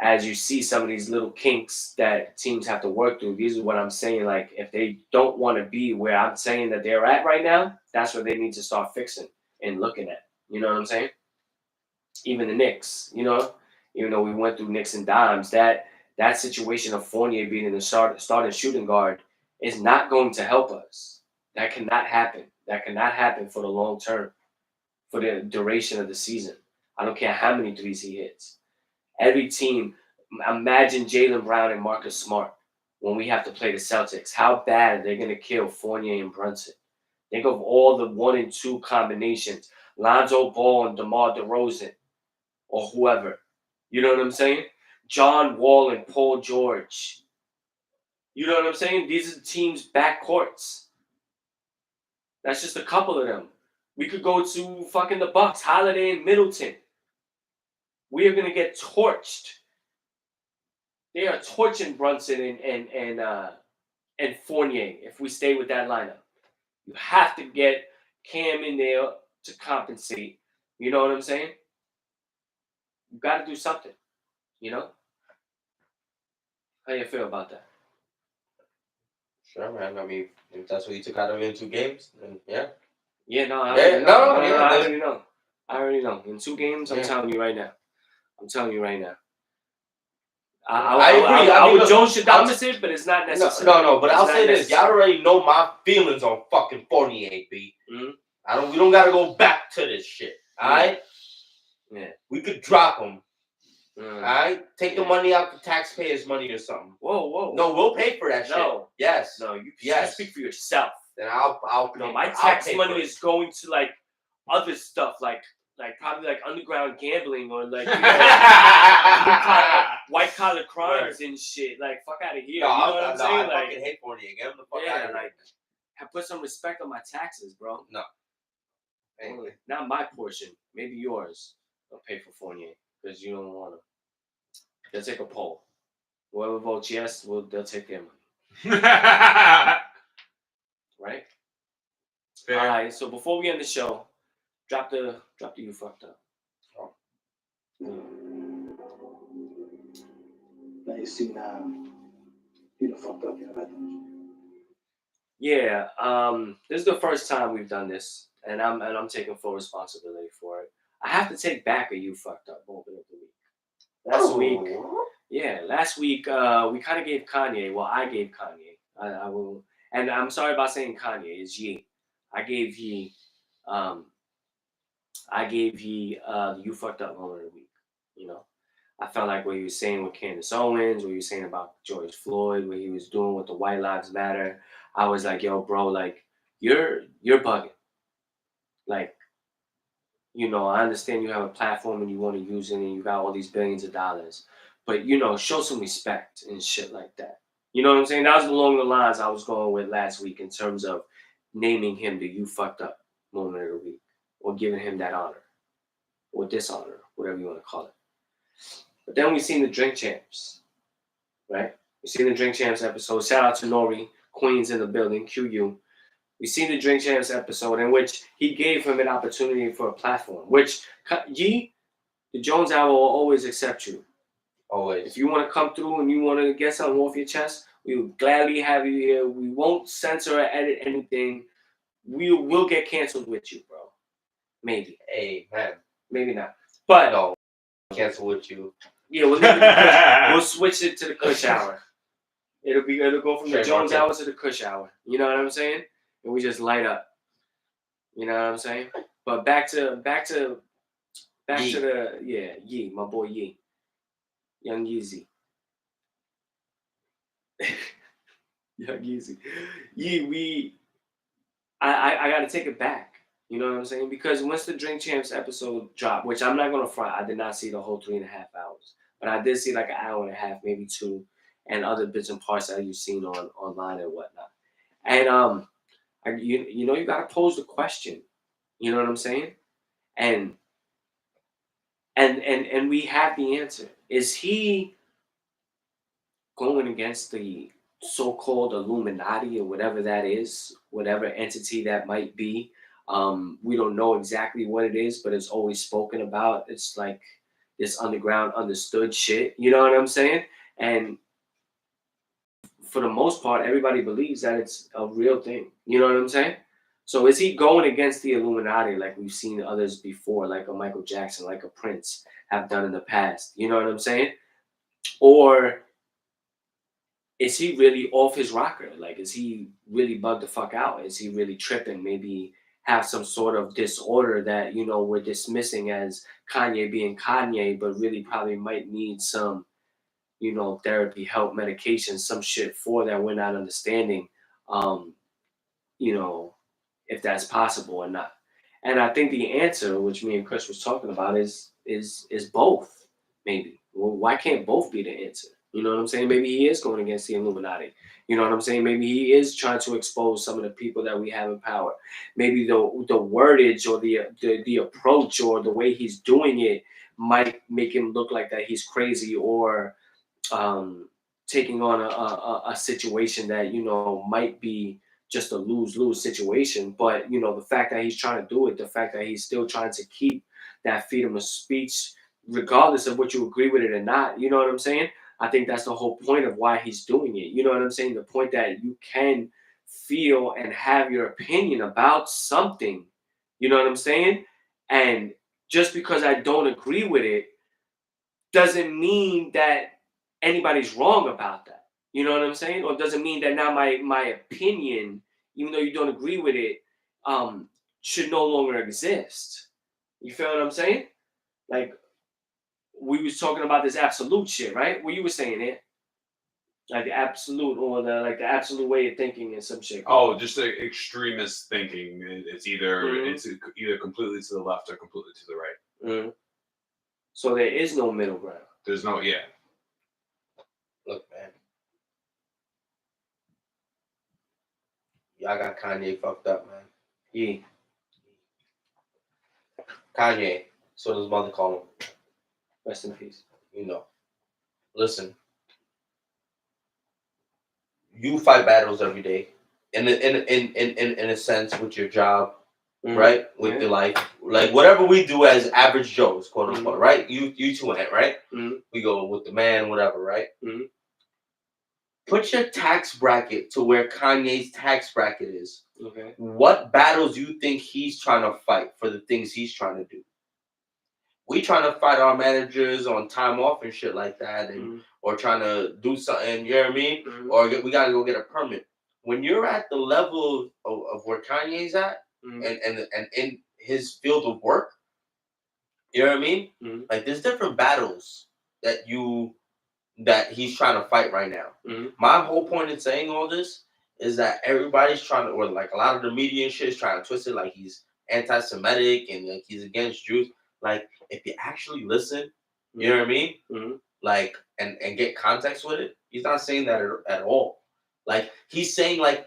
as you see some of these little kinks that teams have to work through, these are what I'm saying. Like, if they don't want to be where I'm saying that they're at right now, that's what they need to start fixing and looking at. You know what I'm saying? Even the Knicks, even though we went through Knicks and dimes, that situation of Fournier being in the starting shooting guard is not going to help us. That cannot happen. That cannot happen for the long term, for the duration of the season. I don't care how many threes he hits. Every team, imagine Jaylen Brown and Marcus Smart when we have to play the Celtics. How bad they're going to kill Fournier and Brunson. Think of all the 1 and 2 combinations. Lonzo Ball and DeMar DeRozan or whoever. You know what I'm saying? John Wall and Paul George. You know what I'm saying? These are the teams' backcourts. That's just a couple of them. We could go to fucking the Bucks, Holiday and Middleton. We are gonna get torched. They are torching Brunson and Fournier if we stay with that lineup. You have to get Cam in there to compensate. You know what I'm saying? You got to do something. How you feel about that? Sure, man. I mean, if that's what you took out of it in 2 games, then yeah. Yeah, no, I already know. In 2 games, I'm telling you right now. I agree. I would Jones should opposite, but it's not necessary. No. But I'll say this: y'all already know my feelings on fucking Fournier, B. We don't gotta go back to this shit. All right. Yeah. We could drop him. All right. Take the money out the taxpayers' money or something. Whoa. No, we'll pay for that shit. Yes. No, you speak for yourself. Then I'll. No, my tax money is going to like other stuff, like probably like underground gambling or like white collar crimes and shit. Like, fuck out of here. No, you know what I'm saying? I fucking hate Fournier. Get him the fuck out of here. Put some respect on my taxes, bro. No. Anyway, not my portion. Maybe yours. I'll pay for Fournier because you don't want to. They'll take a poll. Whoever votes yes, they'll take their money. Right? Fair. All right. So before we end the show, drop the you fucked up. Oh. Now you see you done fucked up. Yeah. This is the first time we've done this, and I'm taking full responsibility for it. I have to take back a you fucked up moment of the week. Last week, we kind of gave Kanye. Well, I gave Kanye. I will, and I'm sorry about saying Kanye. It's Ye. I gave Ye the you fucked up moment of the week. I felt like what he was saying with Candace Owens, what he was saying about George Floyd, what he was doing with the White Lives Matter. I was like, yo, bro, like you're bugging. Like, I understand you have a platform and you want to use it and you got all these billions of dollars, but show some respect and shit like that. You know what I'm saying? That was along the lines I was going with last week in terms of naming him the you fucked up moment of the week, or giving him that honor or dishonor, whatever you want to call it. But then we've seen the Drink Champs, right? We've seen the Drink Champs episode. Shout out to Nori, Queens in the building, QU. We seen the Drink Champs episode in which he gave him an opportunity for a platform, which Yee, the Jones Hour will always accept you. Always. If you want to come through and you want to get something off your chest, we will gladly have you here. We won't censor or edit anything. We will get canceled with you, bro. Maybe. Hey, man. Maybe not. But no, cancel with you. Yeah, we'll switch it to the Kush Hour. It'll go from the Jones Hour to the Kush Hour. You know what I'm saying? And we just light up. You know what I'm saying? But back to the Yee, my boy Yee. Young Yeezy. Young Yeezy. Yee, I gotta take it back. You know what I'm saying? Because once the Drink Champs episode dropped, which I'm not gonna front, I did not see the whole 3.5 hours. But I did see like an hour and a half, maybe 2, and other bits and parts that you've seen online and whatnot. And you gotta pose the question. You know what I'm saying? And we have the answer. Is he going against the so-called Illuminati or whatever that is, whatever entity that might be? We don't know exactly what it is, but it's always spoken about. It's like this underground understood shit. You know what I'm saying? And for the most part, everybody believes that it's a real thing. You know what I'm saying? So is he going against the Illuminati like we've seen others before, like a Michael Jackson, like a Prince have done in the past? You know what I'm saying? Or is he really off his rocker? Like, is he really bugged the fuck out? Is he really tripping? Maybe have some sort of disorder that, we're dismissing as Kanye being Kanye, but really probably might need some, therapy, help, medication, some shit for that we're not understanding, if that's possible or not. And I think the answer, which me and Chris was talking about, is both, maybe. Well, why can't both be the answer? You know what I'm saying? Maybe he is going against the Illuminati. You know what I'm saying? Maybe he is trying to expose some of the people that we have in power. Maybe the wordage or the approach or the way he's doing it might make him look like that he's crazy or taking on a situation that, might be just a lose-lose situation. But, the fact that he's trying to do it, the fact that he's still trying to keep that freedom of speech, regardless of what you agree with it or not, you know what I'm saying? I think that's the whole point of why he's doing it. You know what I'm saying? The point that you can feel and have your opinion about something. You know what I'm saying? And just because I don't agree with it doesn't mean that anybody's wrong about that. You know what I'm saying? Or doesn't mean that now my opinion, even though you don't agree with it, should no longer exist. You feel what I'm saying? Like, we was talking about this absolute shit, right? What you were saying it, like the absolute or the absolute way of thinking and some shit. Oh, just the extremist thinking. It's either completely to the left or completely to the right. Mm-hmm. So there is no middle ground. There's no Look, man. Y'all got Kanye fucked up, man. Yeah. Kanye. So does mother call him. Rest in peace. Listen. You fight battles every day, in a sense, with your job, right? With your life, like whatever we do as average Joes, quote unquote, right? You two ain't, right? We go with the man, whatever, right? Put your tax bracket to where Kanye's tax bracket is. Okay. What battles you think he's trying to fight for the things he's trying to do? We trying to fight our managers on time off and shit like that, and or trying to do something, you know what I mean? Or we gotta go get a permit. When you're at the level of where Kanye's at, and in his field of work, you know what I mean? Like, there's different battles that he's trying to fight right now. My whole point in saying all this is that everybody's trying to, or like a lot of the media and shit is trying to twist it like he's anti-Semitic and like he's against Jews. Like, if you actually listen, you know what I mean? Like, and get context with it, he's not saying that at all. Like, he's saying like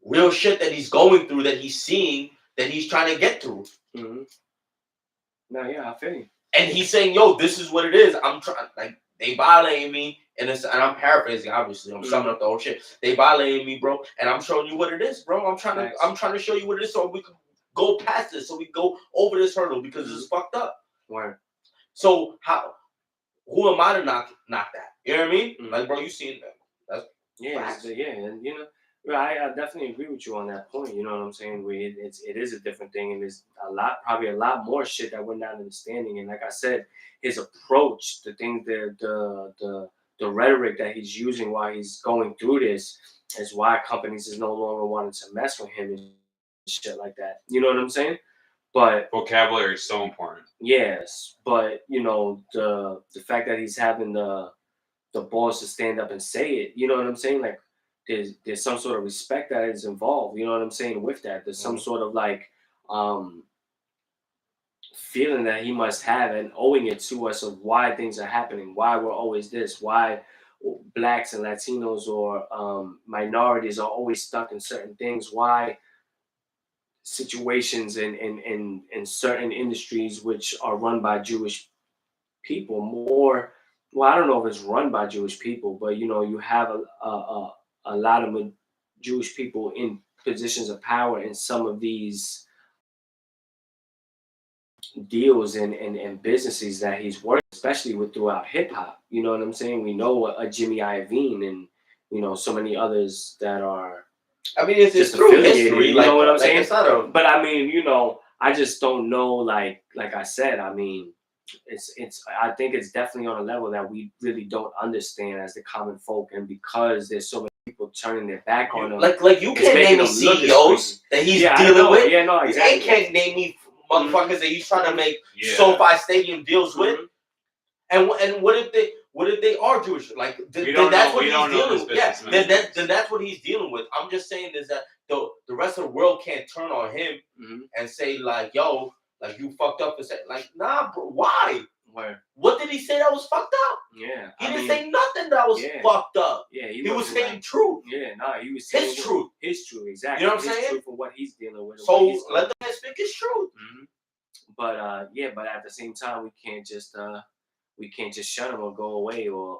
real shit that he's going through, that he's seeing, that he's trying to get through. No, yeah, I feel you. And he's saying, yo, this is what it is. I'm trying, like, they violating me, and I'm paraphrasing, obviously. I'm summing up the whole shit. They violating me, bro, and I'm showing you what it is, bro. I'm trying to show you what it is, so we can go past this, so we can go over this hurdle because it's fucked up. Right. So who am I to knock that? You know what I mean? Like, bro, you seen that? That's and I definitely agree with you on that point. You know what I'm saying? It is a different thing, and there's probably a lot more shit that we're not understanding. And like I said, his approach, the thing, the rhetoric that he's using while he's going through this, is why companies is no longer wanting to mess with him and shit like that. You know what I'm saying? But vocabulary is so important. Yes, but the fact that he's having the balls to stand up and say it, you know what I'm saying? Like there's some sort of respect that is involved, you know what I'm saying, with that. There's some sort of like feeling that he must have and owing it to us of why things are happening, why we're always this, why blacks and Latinos or minorities are always stuck in certain things, why situations in certain industries which are run by Jewish people more. Well, I don't know if it's run by Jewish people, but you have a lot of Jewish people in positions of power in some of these deals and businesses that he's working, especially with throughout hip hop. You know what I'm saying? We know a Jimmy Iovine and so many others that are. I mean, it's through history. You know what I'm saying? But I mean, I just don't know. Like I said, I mean, it's. I think it's definitely on a level that we really don't understand as the common folk, and because there's so many people turning their back on him. Like you can't name me CEOs that he's dealing with. Yeah, no, exactly. You can't name me motherfuckers that he's trying to make SoFi Stadium deals with. And what if they are Jewish? Like then that's what he's dealing with. Yeah, then that's what he's dealing with. I'm just saying is that the rest of the world can't turn on him and say like, yo, like you fucked up and say like, nah, bro, why? Where? What did he say that was fucked up? Yeah, he didn't say nothing that was fucked up. Yeah, he was saying truth. Yeah, he was saying his truth. His truth, exactly. You know what I'm saying? Truth for what he's dealing with. So let the man speak his truth. But but at the same time, we can't just shut him or go away or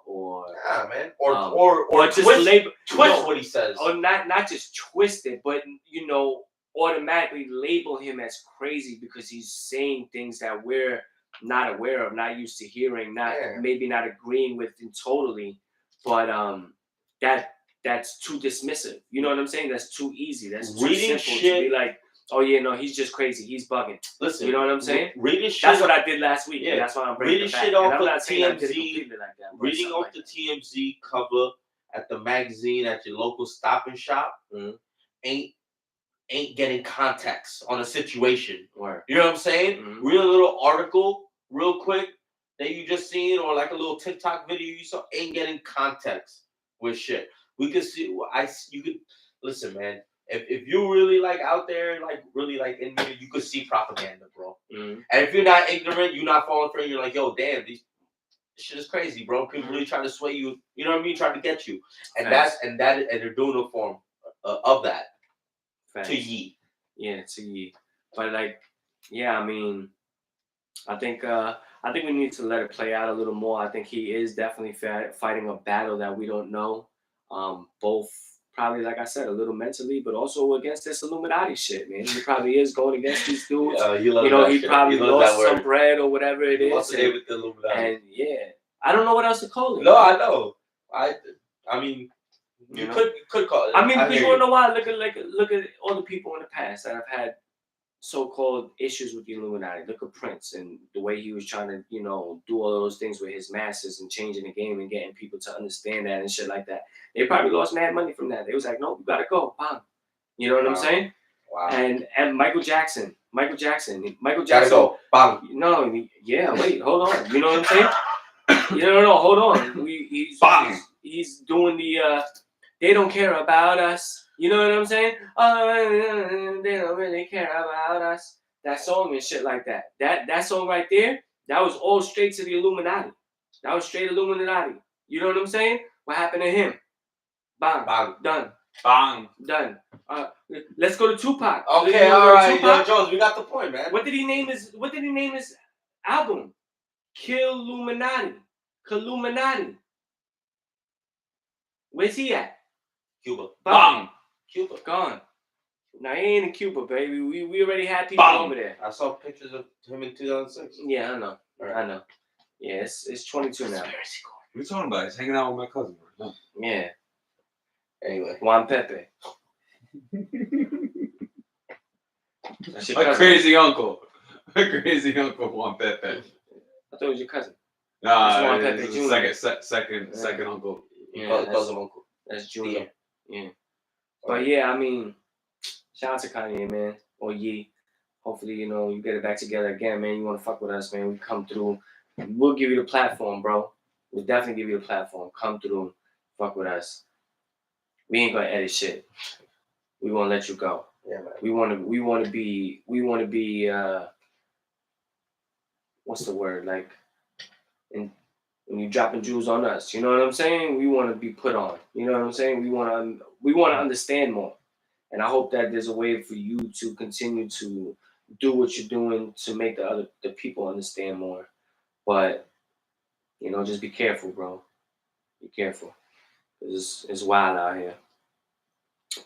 man, or just twist what he says, or not just twist it, but automatically label him as crazy because he's saying things that we're not aware of, not used to hearing, maybe not agreeing with totally, but that's too dismissive. You know what I'm saying? That's too easy. That's too simple to be like, oh yeah, no, he's just crazy. He's bugging. Listen, you know what I'm saying? Reading shit. That's what I did last week. Yeah, that's why I'm bringing it back. Shit off I'm not saying I did it TMZ. completely like that. Reading off the TMZ cover at the magazine at your local Stop and Shop ain't getting context on a situation. Right. You know what I'm saying? Read a little article real quick that you just seen, or like a little TikTok video you saw, ain't getting context with shit. We could see. You could listen, man. If you really like out there, like really like in there, you could see propaganda, bro. And if you're not ignorant, you're not falling for it. You're like, yo, damn, this shit is crazy, bro. People really trying to sway you. You know what I mean? Trying to get you, and they're doing a form of that. To ye. Yeah, to ye. But like, I mean, I think we need to let it play out a little more. I think he is definitely fighting a battle that we don't know. Both probably, like I said, a little mentally, but also against this Illuminati shit, man. He probably is going against these dudes. He probably lost some bread or whatever it is. What's the name with the Illuminati? And I don't know what else to call it. No, I know. I mean. You could call it. I mean, because you want to know why? Look at all the people in the past that have had so-called issues with the Illuminati. Look at Prince and the way he was trying to, do all of those things with his masses and changing the game and getting people to understand that and shit like that. They probably lost mad money from that. They was like, no, you gotta go, bam. You know what I'm saying? Wow. And Michael Jackson. Gotta go, bam. No, wait, hold on. You know what I'm saying? No, hold on. He's doing the. They don't care about us. You know what I'm saying? They don't really care about us. That song and shit like that. That song right there, that was all straight to the Illuminati. That was straight Illuminati. You know what I'm saying? What happened to him? Bang. Bang. Done. Bang. Done. Let's go to Tupac. Okay, all right. Yo, Jones, we got the point, man. What did he name his album? Kill Illuminati. Illuminati. Where's he at? Cuba. Bang. Cuba. Gone. Now he ain't in Cuba, baby. We already had people over there. I saw pictures of him in 2006. Yeah, I know. Right. I know. Yeah, it's 22 now. What are you talking about? He's hanging out with my cousin. No. Yeah. Anyway. Juan Pepe. That's your A cousin. crazy uncle. A crazy uncle Juan Pepe. I thought it was your cousin. Nah, Juan Pepe Jr. Second uncle. Yeah, cousin uncle. That's Junior. Yeah. But yeah, I mean, shout out to Kanye, man. Or Ye. Hopefully, you get it back together again, man. You want to fuck with us, man. We come through. We'll give you the platform, bro. We'll definitely give you the platform. Come through. Fuck with us. We ain't gonna edit shit. We won't let you go. Yeah, man. We want to be what's the word? Like, when you dropping jewels on us, you know what I'm saying? We want to be put on. You know what I'm saying? We want to understand more. And I hope that there's a way for you to continue to do what you're doing to make the people understand more. But, just be careful, bro. Be careful. It's wild out here.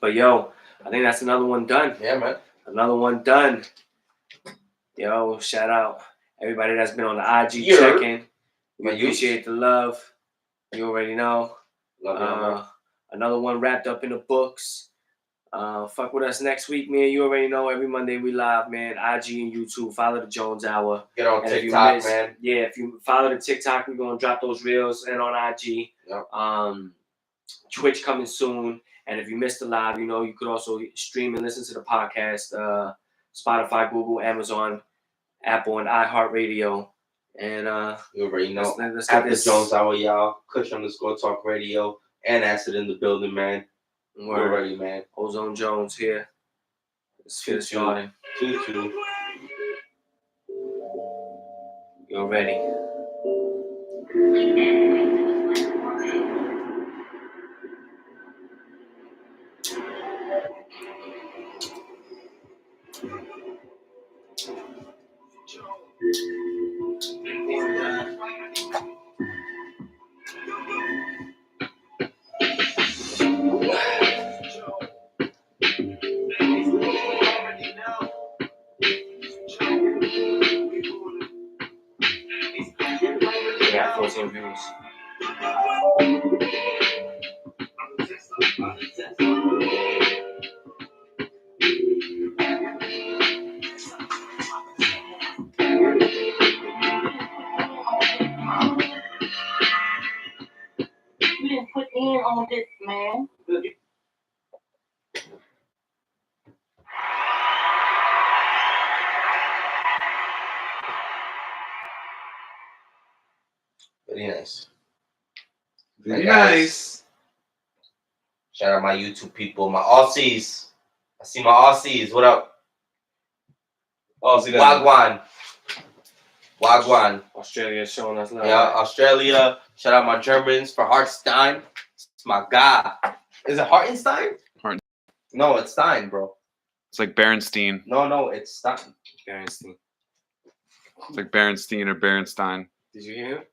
But, yo, I think that's another one done. Yeah, man. Another one done. Yo, shout out everybody that's been on the IG checking. We appreciate the love. You already know. Love another one wrapped up in the books. Fuck with us next week, man. You already know. Every Monday we live, man. IG and YouTube. Follow the Jones Hour. Get on TikTok, man. Yeah, if you follow the TikTok, we're gonna drop those reels and on IG. Yep. Twitch coming soon. And if you missed the live, you could also stream and listen to the podcast. Spotify, Google, Amazon, Apple, and iHeartRadio. And you already know. Let's at the Jones Hour, y'all. Kush_Talk Radio and Acid in the building, man. We're ready, man. Ozone Jones here. Let's get it started. 2-2. You're ready. Yeah, 14 views. You didn't put in on this, man. Very nice. Very nice. Shout out my YouTube people, my Aussies. I see my Aussies. What up? Aussie. Wagwan. Australia showing us love. Yeah, Australia. Shout out my Germans for Hartstein. It's my guy. Is it Hartenstein? No, it's Stein, bro. It's like Berenstein. No, it's Stein. Berenstein. It's like Berenstein or Berenstein. Did you hear him?